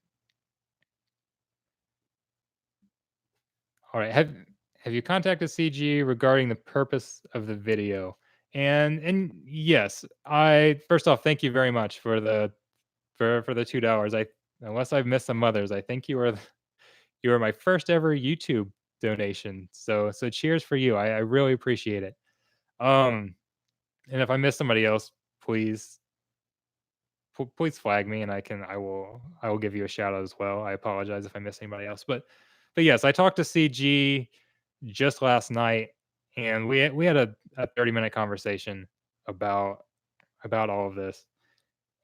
all right. Have you contacted CG regarding the purpose of the video? And yes, I first off, thank you very much for for the $2. I unless I've missed some others, I think you were my first ever YouTube donation. So cheers for you. I really appreciate it. Um, and if I miss somebody else, please please flag me and I will give you a shout out as well. I apologize if I miss anybody else, but yes, I talked to CG just last night, and we had a 30-minute conversation about all of this,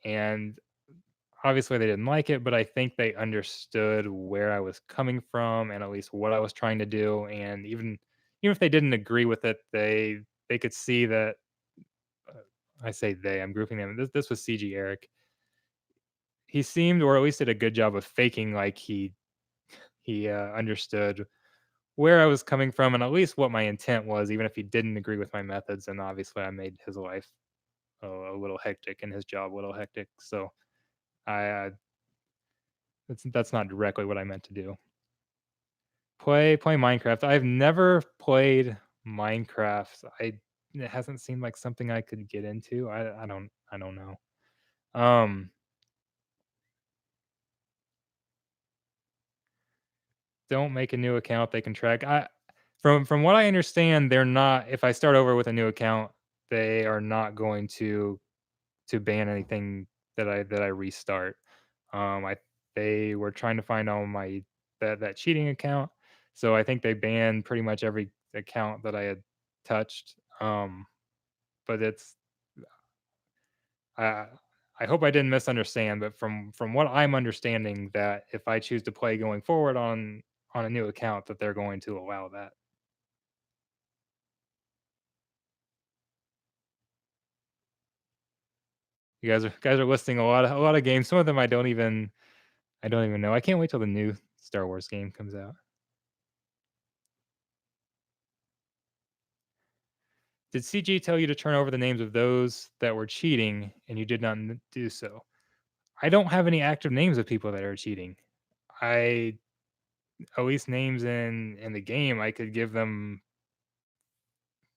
and obviously they didn't like it, but I think they understood where I was coming from and at least what I was trying to do, and even if they didn't agree with it, they could see that. uh, I say they, I'm grouping them. This was CG Eric. He seemed, or at least did a good job of faking like he understood where I was coming from and at least what my intent was, even if he didn't agree with my methods. And obviously, I made his life a little hectic and his job a little hectic. So I that's not directly what I meant to do. Play Minecraft. I've never played Minecraft. It hasn't seemed like something I could get into. I don't know. Um, don't make a new account they can track. From what I understand, they're not if I start over with a new account, they are not going to ban anything that I restart. I They were trying to find all my that cheating account, so I think they banned pretty much every account that I had touched. But it's I I hope I didn't misunderstand, but from what I'm understanding, that if I choose to play going forward on a new account, that they're going to allow that. You guys are listing a lot of games. Some of them I don't even know. I can't wait till the new Star Wars game comes out. Did CG tell you to turn over the names of those that were cheating and you did not do so? I don't have any active names of people that are cheating. I At least names in the game, I could give them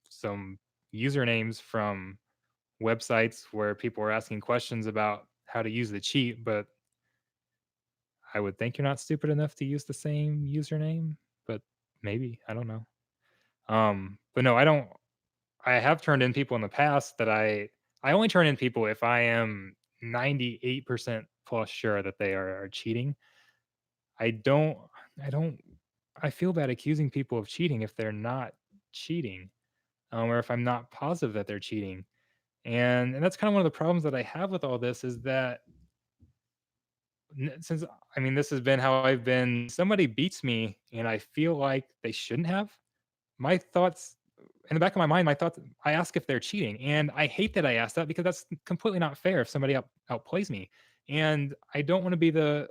some usernames from websites where people were asking questions about how to use the cheat, but I would think you're not stupid enough to use the same username, but maybe, I don't know. But no, I don't I have turned in people in the past that I only turn in people if I am 98% plus sure that they are cheating. I don't I don't I feel bad accusing people of cheating if they're not cheating, or if I'm not positive that they're cheating. And that's kind of one of the problems that I have with all this is that since I mean this has been how I've been somebody beats me and I feel like they shouldn't have. My thoughts in the back of my mind, my thoughts I ask if they're cheating, and I hate that I ask that because that's completely not fair if somebody outplays me. And I don't want to be the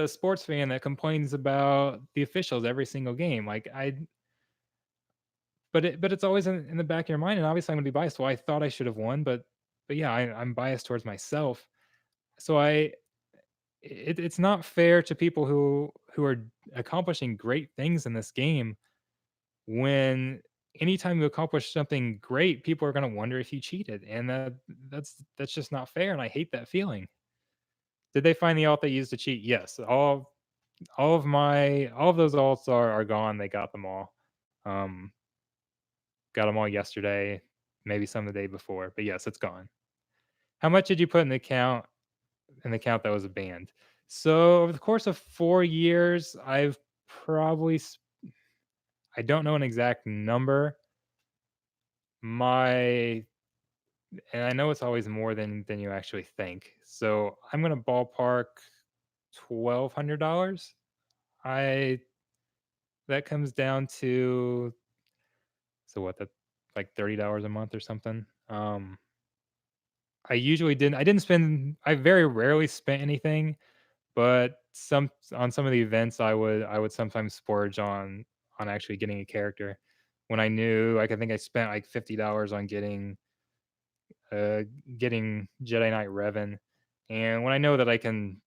sports fan that complains about the officials every single game. But it's always in the back of your mind, and obviously I'm gonna be biased. Well, I thought I should have won, but yeah, I'm biased towards myself. So it's not fair to people who are accomplishing great things in this game when anytime you accomplish something great, people are going to wonder if you cheated, and that's just not fair, and I hate that feeling. Did they find the alt they used to cheat? Yes, all of those alts are gone. They um got them all yesterday, maybe some the day before, but yes, it's gone. How much did you put in the account that was banned? So over the course of 4 years, probably I don't know an exact number. My And I know it's always more than you actually think. So I'm gonna ballpark $1,200. I That comes down to so what that like $30 a month or something. I very rarely spent anything, but some of the events I would sometimes splurge on actually getting a character. When I knew like I think I spent like $50 on uh, getting Jedi Knight Revan, and when I know that I can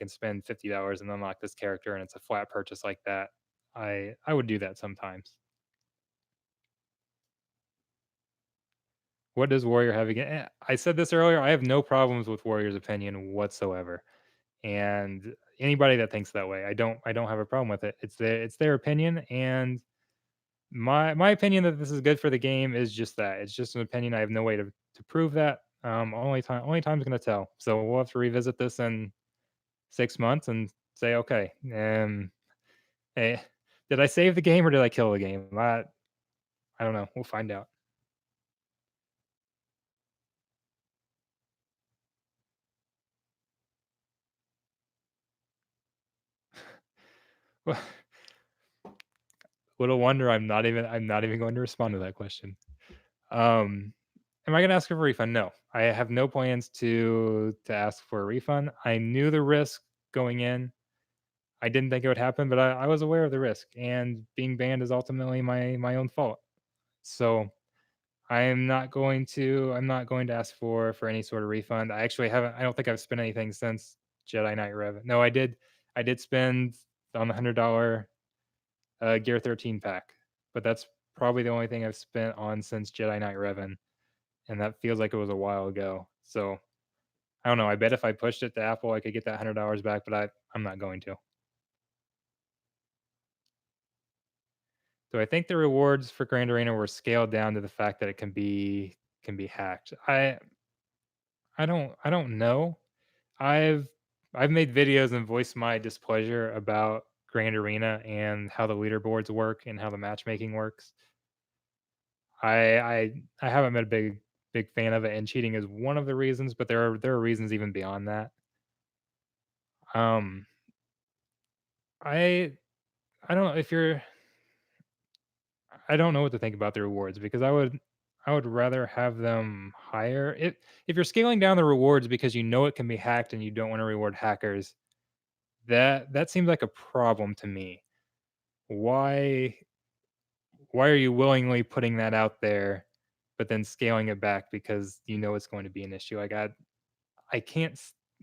spend $50 and unlock this character, and it's a flat purchase like that, I would do that sometimes. What does Warrior have again? I said this earlier. I have no problems with Warrior's opinion whatsoever, and anybody that thinks that way, I don't have a problem with it. It's their opinion, and my opinion that this is good for the game is just that. It's just an opinion. I have no way to prove that. Only time's gonna tell. So we'll have to revisit this in 6 months and say, okay, hey, did I save the game or did I kill the game? I don't know. We'll find out. Well, little wonder I'm not even going to respond to that question. Um, am I going to ask for a refund? No, I have no plans to ask for a refund. I knew the risk going in. I didn't think it would happen, but I was aware of the risk, and being banned is ultimately my own fault. So I'm not going to ask for any sort of refund. I actually haven't I don't think I've spent anything since Jedi Knight Revan. No, I did spend on the $100 Gear 13 pack, but that's probably the only thing I've spent on since Jedi Knight Revan, and that feels like it was a while ago. So I don't know. I bet if I pushed it to Apple, I could get that $100 back, but I'm not going to. So I think the rewards for Grand Arena were scaled down to the fact that it can be hacked. I don't know. I've I've made videos and voiced my displeasure about Grand Arena and how the leaderboards work and how the matchmaking works. I haven't been a big fan of it, and cheating is one of the reasons, but there are reasons even beyond that. Um, I I don't know if you're I don't know what to think about the rewards because I would rather have them higher. If you're scaling down the rewards because you know it can be hacked and you don't want to reward hackers, that seems like a problem to me. Why why are you willingly putting that out there, but then scaling it back because you know it's going to be an issue? I can't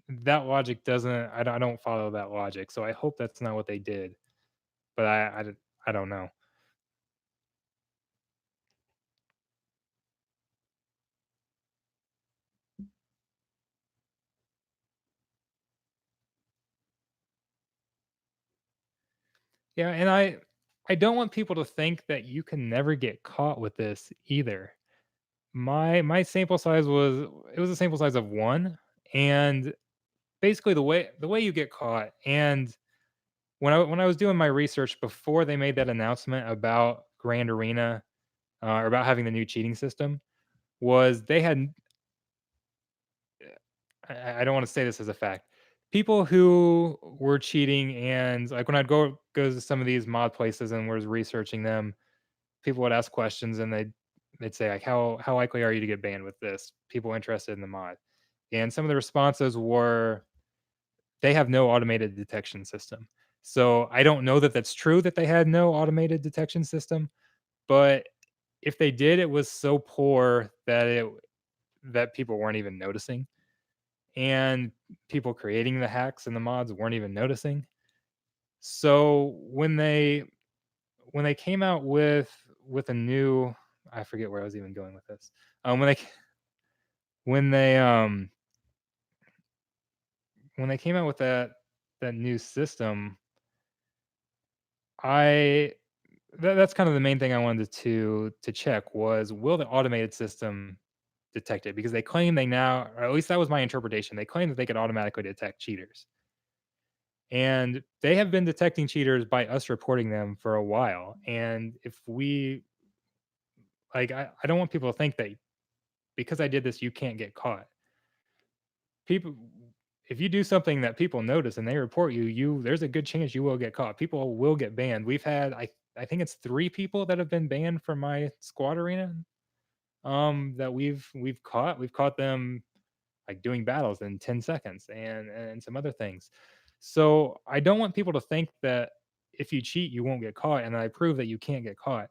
that logic doesn't I don't follow that logic. So I hope that's not what they did, but I don't know. Yeah, and I don't want people to think that you can never get caught with this either. My sample size was a sample size of 1, and basically the way you get caught and when I was doing my research before they made that announcement about Grand Arena, or about having the new cheating system, was they had I don't wanna say this as a fact. People who were cheating and, like, when I'd go to some of these mod places and was researching them, people would ask questions and they'd say like, "How likely are you to get banned with this?" People interested in the mod, and some of the responses were, "They have no automated detection system." So I don't know that that's true that they had no automated detection system, but if they did, it was so poor that people weren't even noticing, and people creating the hacks and the mods weren't even noticing. So when they came out with a new I forget where I was even going with this. When they, when they came out with that new system, I that's kind of the main thing I wanted to check was, will the automated system detect it? Because they claim they now or at least that was my interpretation, they claim that they could automatically detect cheaters. And they have been detecting cheaters by us reporting them for a while, and if we I don't want people to think that because I did this, you can't get caught. People if you do something that people notice and they report you there's a good chance you will get caught. People will get banned. We've had I think it's 3 people that have been banned from my squad arena, that we've caught. We've caught them, like, doing battles in 10 seconds and some other things. So, I don't want people to think that if you cheat, you won't get caught, and I prove that you can't get caught.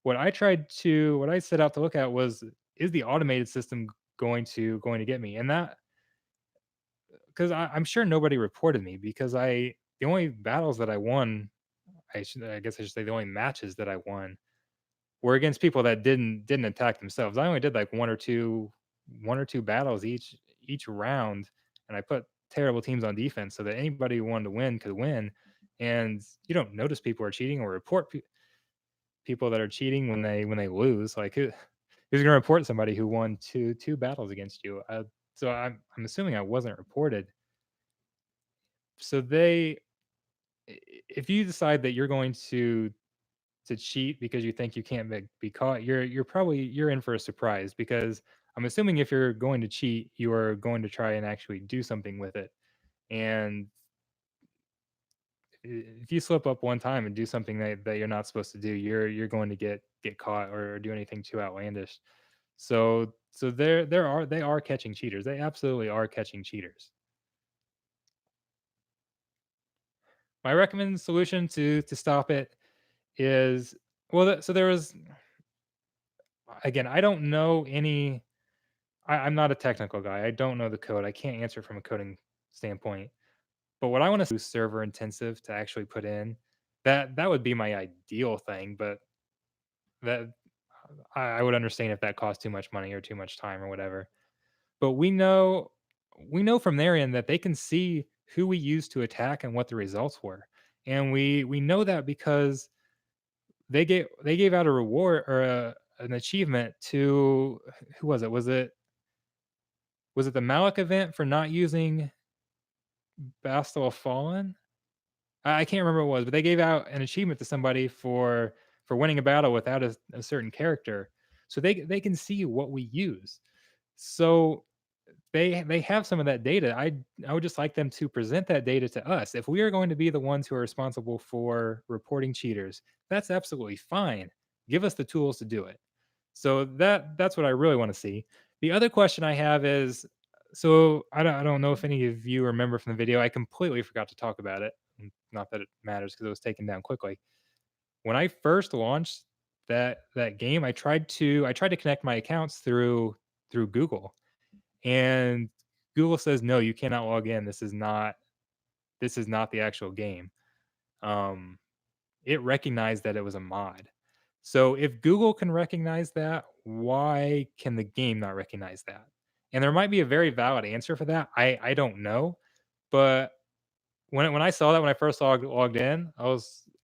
What I set out to look at was, is the automated system going to get me? And that 'cause I'm sure nobody reported me because I the only battles that I won, I guess I should say the only matches that I won were against people that didn't attack themselves. I only did like 1 or 2 battles each round, and I put terrible teams on defense so that anybody who wanted to win could win. And you don't notice people are cheating or report people that are cheating when they lose. Like who's going to report somebody who won two battles against you? So I'm assuming I wasn't reported. So if you decide that you're going to cheat because you think you can't be caught, you're in for a surprise because I'm assuming if you're going to cheat, you are going to try and actually do something with it. And if you slip up one time and do something that you're not supposed to do, you're going to get caught or do anything too outlandish. So they are catching cheaters. They absolutely are catching cheaters. My recommended solution to stop it is well, so there was again, I don't know any I'm not a technical guy. I don't know the code. I can't answer from a coding standpoint. But what I wanna do server intensive to actually put in, that would be my ideal thing, but that I would understand if that cost too much money or too much time or whatever. But we know from their end that they can see who we used to attack and what the results were. And we know that because they gave out a reward or an achievement to who was it? Was it the Malik event for not using Bastille of Fallen? I can't remember what it was, but they gave out an achievement to somebody for winning a battle without a certain character. So they can see what we use. So they have some of that data. I would just like them to present that data to us. If we are going to be the ones who are responsible for reporting cheaters, that's absolutely fine. Give us the tools to do it. So that's what I really want to see. The other question I have is, so I don't know if any of you remember from the video. I completely forgot to talk about it. Not that it matters because it was taken down quickly. When I first launched that game, I tried to connect my accounts through Google, and Google says, "No, you cannot log in. This is not the actual game." Um, it recognized that it was a mod. So if Google can recognize that, why can the game not recognize that? And there might be a very valid answer for that. I don't know, but when I saw that when I first logged in,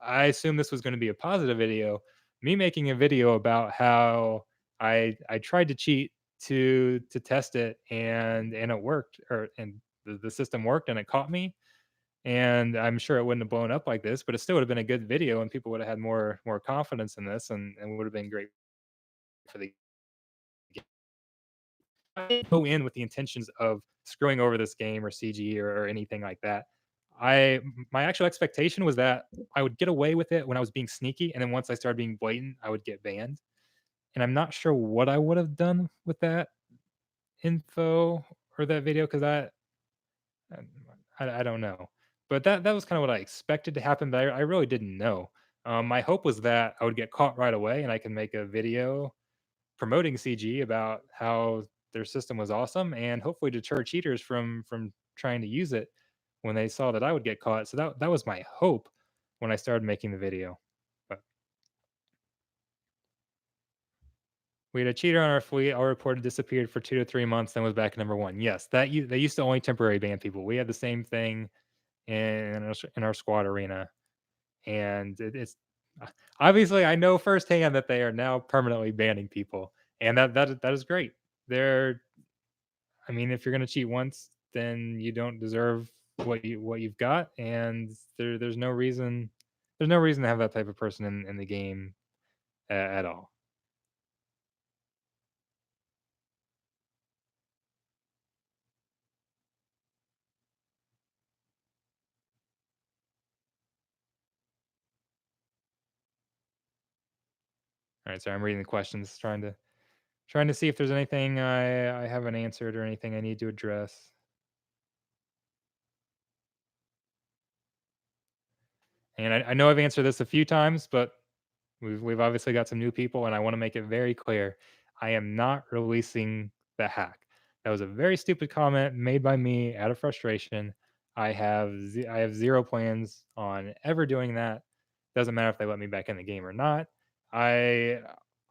I assumed this was going to be a positive video. Me making a video about how I tried to cheat to test it and it worked and the system worked and it caught me, and I'm sure it wouldn't have blown up like this, but it still would have been a good video and people would have had more confidence in this and would have been great for the game. I didn't go in with the intentions of screwing over this game or CG or anything like that. My actual expectation was that I would get away with it when I was being sneaky, and then once I started being blatant, I would get banned. And I'm not sure what I would have done with that info or that video because um, I don't know. But that was kind of what I expected to happen, but I really didn't know. My hope was that I would get caught right away and I can make a video promoting CG about how their system was awesome and hopefully deter cheaters from trying to use it when they saw that I would get caught. So that was my hope when I started making the video. But we had a cheater on our fleet. Our reported disappeared for 2 to 3 months, then was back at number one. Yes, they used to only temporary ban people. We had the same thing in our squad arena, and it's obviously I know firsthand that they are now permanently banning people, and that is great. They're I mean, if you're gonna cheat once, then you don't deserve what you've got, and there's no reason to have that type of person in the game at all. All right, so I'm reading the questions, trying to see if there's anything I haven't answered or anything I need to address. And I know I've answered this a few times, but we've obviously got some new people, and I want to make it very clear. I am not releasing the hack. That was a very stupid comment made by me out of frustration. I have zero plans on ever doing that. Doesn't matter if they let me back in the game or not. I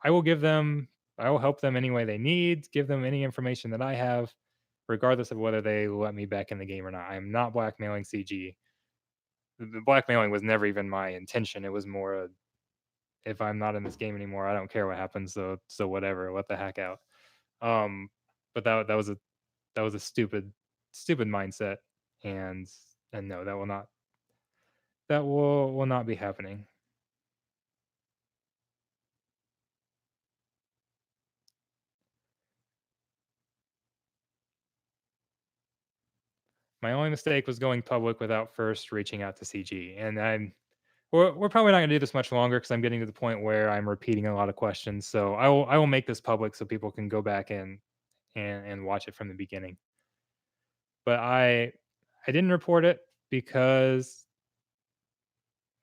I will give them I will help them any way they need, give them any information that I have, regardless of whether they let me back in the game or not. I am not blackmailing CG. The blackmailing was never even my intention. It was more if I'm not in this game anymore, I don't care what happens. So whatever, let the hack out. Um, but that was a stupid mindset, and and no, that will not be happening. My only mistake was going public without first reaching out to CG, and we're probably not gonna do this much longer because I'm getting to the point where I'm repeating a lot of questions. So I will make this public so people can go back and watch it from the beginning. But I didn't report it because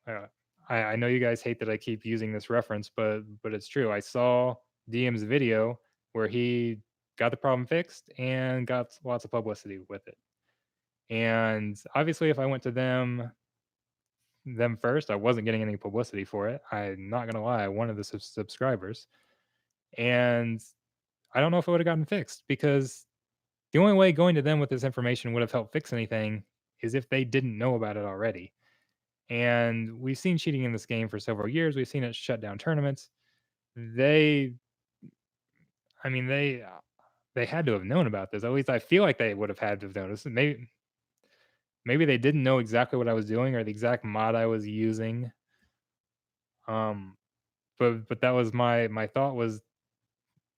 Uh, I know you guys hate that I keep using this reference, but it's true. I saw DM's video where he got the problem fixed and got lots of publicity with it. And obviously, if I went to them first, I wasn't getting any publicity for it. I'm not gonna lie, I wanted the subscribers, and I don't know if it would have gotten fixed because the only way going to them with this information would have helped fix anything is if they didn't know about it already. And we've seen cheating in this game for several years. We've seen it shut down tournaments. They, I mean, they had to have known about this. At least I feel like they would have had to have noticed. Maybe they didn't know exactly what I was doing or the exact mod I was using. Um, but that was my thought was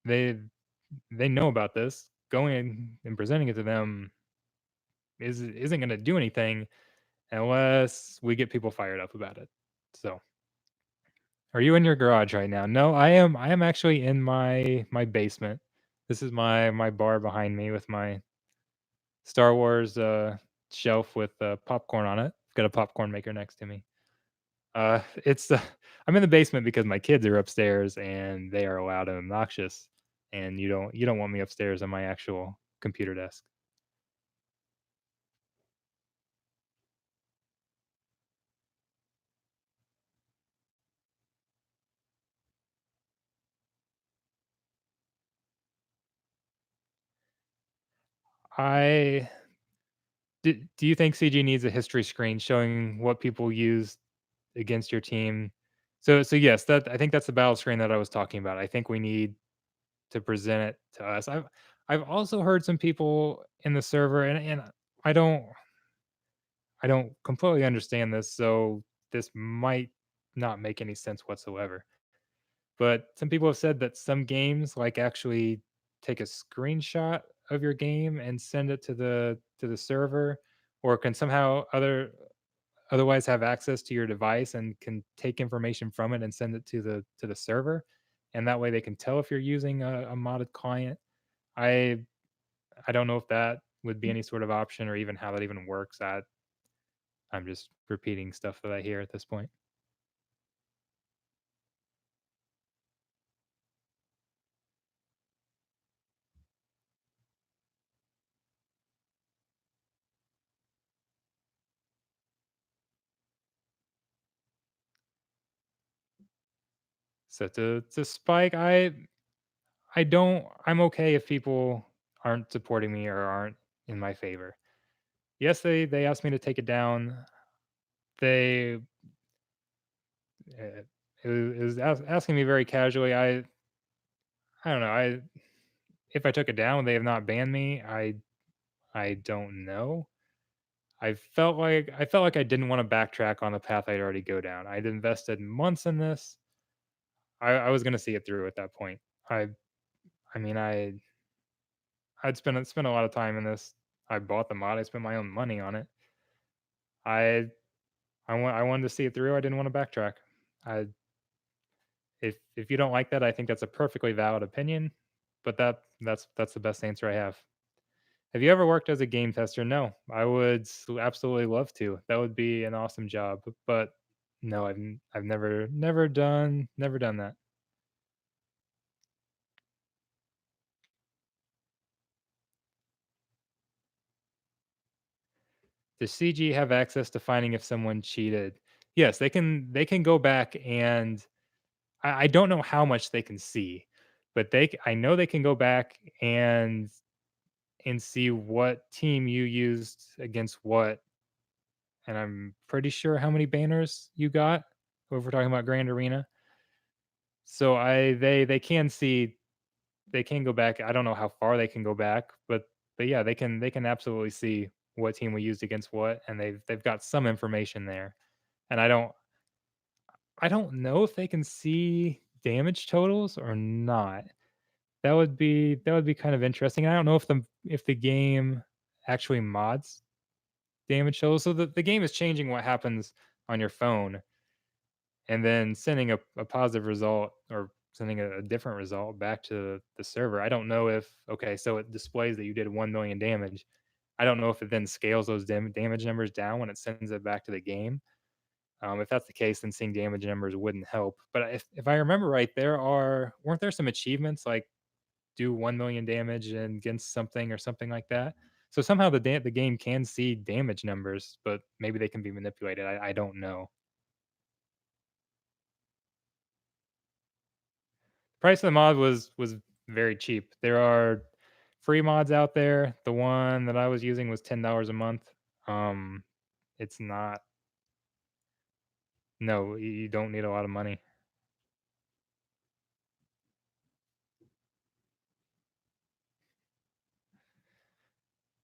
they they know about this. Going and presenting it to them isn't going to do anything unless we get people fired up about it. So, are you in your garage right now? No, I am actually in my basement. This is my bar behind me with my Star Wars shelf with popcorn on it. Got a popcorn maker next to me. It's I'm in the basement because my kids are upstairs and they are loud and obnoxious, and you don't want me upstairs on my actual computer desk. I do you think CG needs a history screen showing what people used against your team? So yes, that I think that's the battle screen that I was talking about. I think we need to present it to us. I've also heard some people in the server, and I don't I don't completely understand this, so this might not make any sense whatsoever. But some people have said that some games like actually take a screenshot of your game and send it to the server, or can somehow otherwise have access to your device and can take information from it and send it to the server, and that way they can tell if you're using a modded client. I I don't know if that would be any sort of option or even how that even works. I'm just repeating stuff that I hear at this point. So to spike, I don't I'm okay if people aren't supporting me or aren't in my favor. Yes, they asked me to take it down. They it was asking me very casually. I don't know. If I took it down, would they have not banned me? I don't know. I felt like I didn't want to backtrack on the path I'd already go down. I'd invested months in this. I was gonna see it through at that point. I I mean I'd spent a lot of time in this. I bought the mod. I spent my own money on it. I I wanted to see it through. I didn't want to backtrack. I if you don't like that, I think that's a perfectly valid opinion, but that's the best answer I have. Have you ever worked as a game tester? No, I would absolutely love to. That would be an awesome job, but no, I've never done that. Does CG have access to finding if someone cheated? Yes, they can go back and I don't know how much they can see, but I know they can go back and see what team you used against what, and I'm pretty sure how many banners you got if we're talking about Grand Arena. So they can see they can go back. I don't know how far they can go back, but yeah, they can absolutely see what team we used against what, and they've got some information there. And I don't know if they can see damage totals or not. That would be kind of interesting. I don't know if the game actually mods damage totals. So the game is changing what happens on your phone and then sending a positive result or sending a different result back to the server. I don't know if okay, so it displays that you did 1 million damage. I don't know if it then scales those damage numbers down when it sends it back to the game. If that's the case, then seeing damage numbers wouldn't help. But if I remember right, there are weren't there some achievements like do 1 million damage and against something or something like that? So somehow the game can see damage numbers, but maybe they can be manipulated. I don't know. Price of the mod was very cheap. There are free mods out there. The one that I was using was $10 a month. Um, it's not. No, you don't need a lot of money.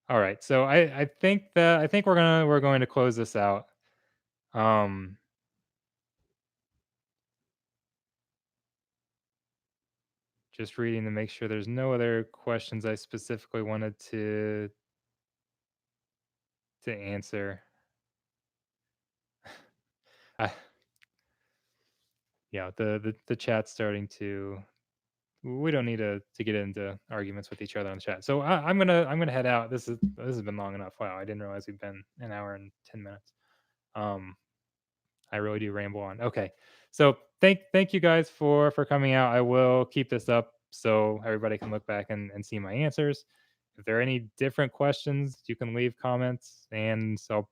All right, so I think we're going to close this out. Um, just reading to make sure there's no other questions I specifically wanted to answer. I, yeah, the chat's starting to. We don't need to get into arguments with each other on the chat. So I'm gonna head out. This has been long enough. Wow, I didn't realize we've been an hour and 10 minutes. Um, I really do ramble on. Okay. So thank you guys for coming out. I will keep this up so everybody can look back and see my answers. If there are any different questions, you can leave comments and so I'll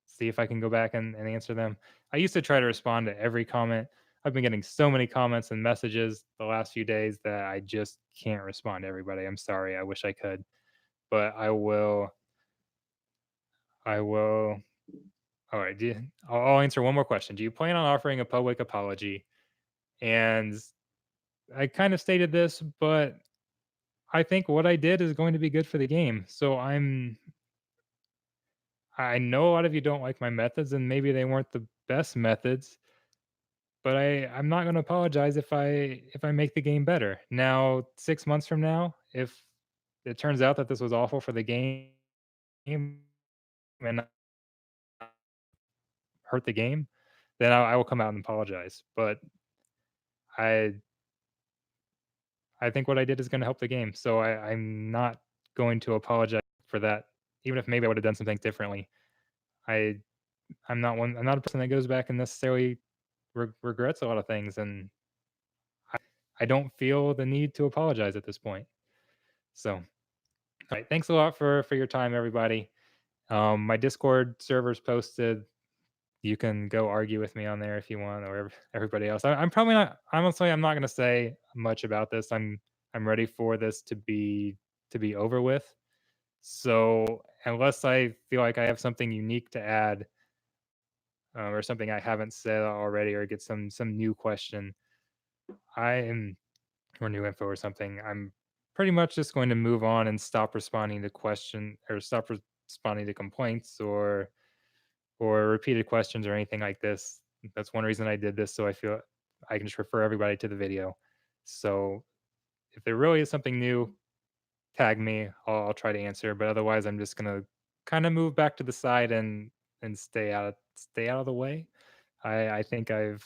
see if I can go back and answer them. I used to try to respond to every comment. I've been getting so many comments and messages the last few days that I just can't respond to everybody. I'm sorry. I wish I could, but I will all right. I'll answer one more question. Do you plan on offering a public apology? And I kind of stated this, but I think what I did is going to be good for the game. So I know a lot of you don't like my methods and maybe they weren't the best methods, but I'm not going to apologize if I make the game better. Now, 6 months from now, if it turns out that this was awful for the game and hurt the game, then I will come out and apologize. But I I think what I did is gonna help the game, so I'm not going to apologize for that, even if maybe I would've done some things differently. I I'm not a person that goes back and necessarily regrets a lot of things, and I don't feel the need to apologize at this point. So, alright, thanks a lot for your time, everybody. My Discord server's posted. You can go argue with me on there if you want, or everybody else. I'm probably not honestly, I'm not gonna say much about this. I'm ready for this to be over with. So unless I feel like I have something unique to add, or something I haven't said already, or get some new question, I am or new info or something, I'm pretty much just going to move on and stop responding to question or stop responding to complaints or repeated questions or anything like this. That's one reason I did this, so I feel I can just refer everybody to the video. So if there really is something new, tag me. I'll try to answer, but otherwise, I'm just gonna kind of move back to the side and stay out of the way. I think I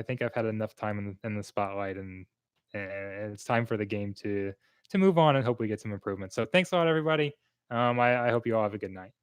think I've had enough time in the spotlight, and it's time for the game to move on and hopefully get some improvement. So thanks a lot, everybody. I hope you all have a good night.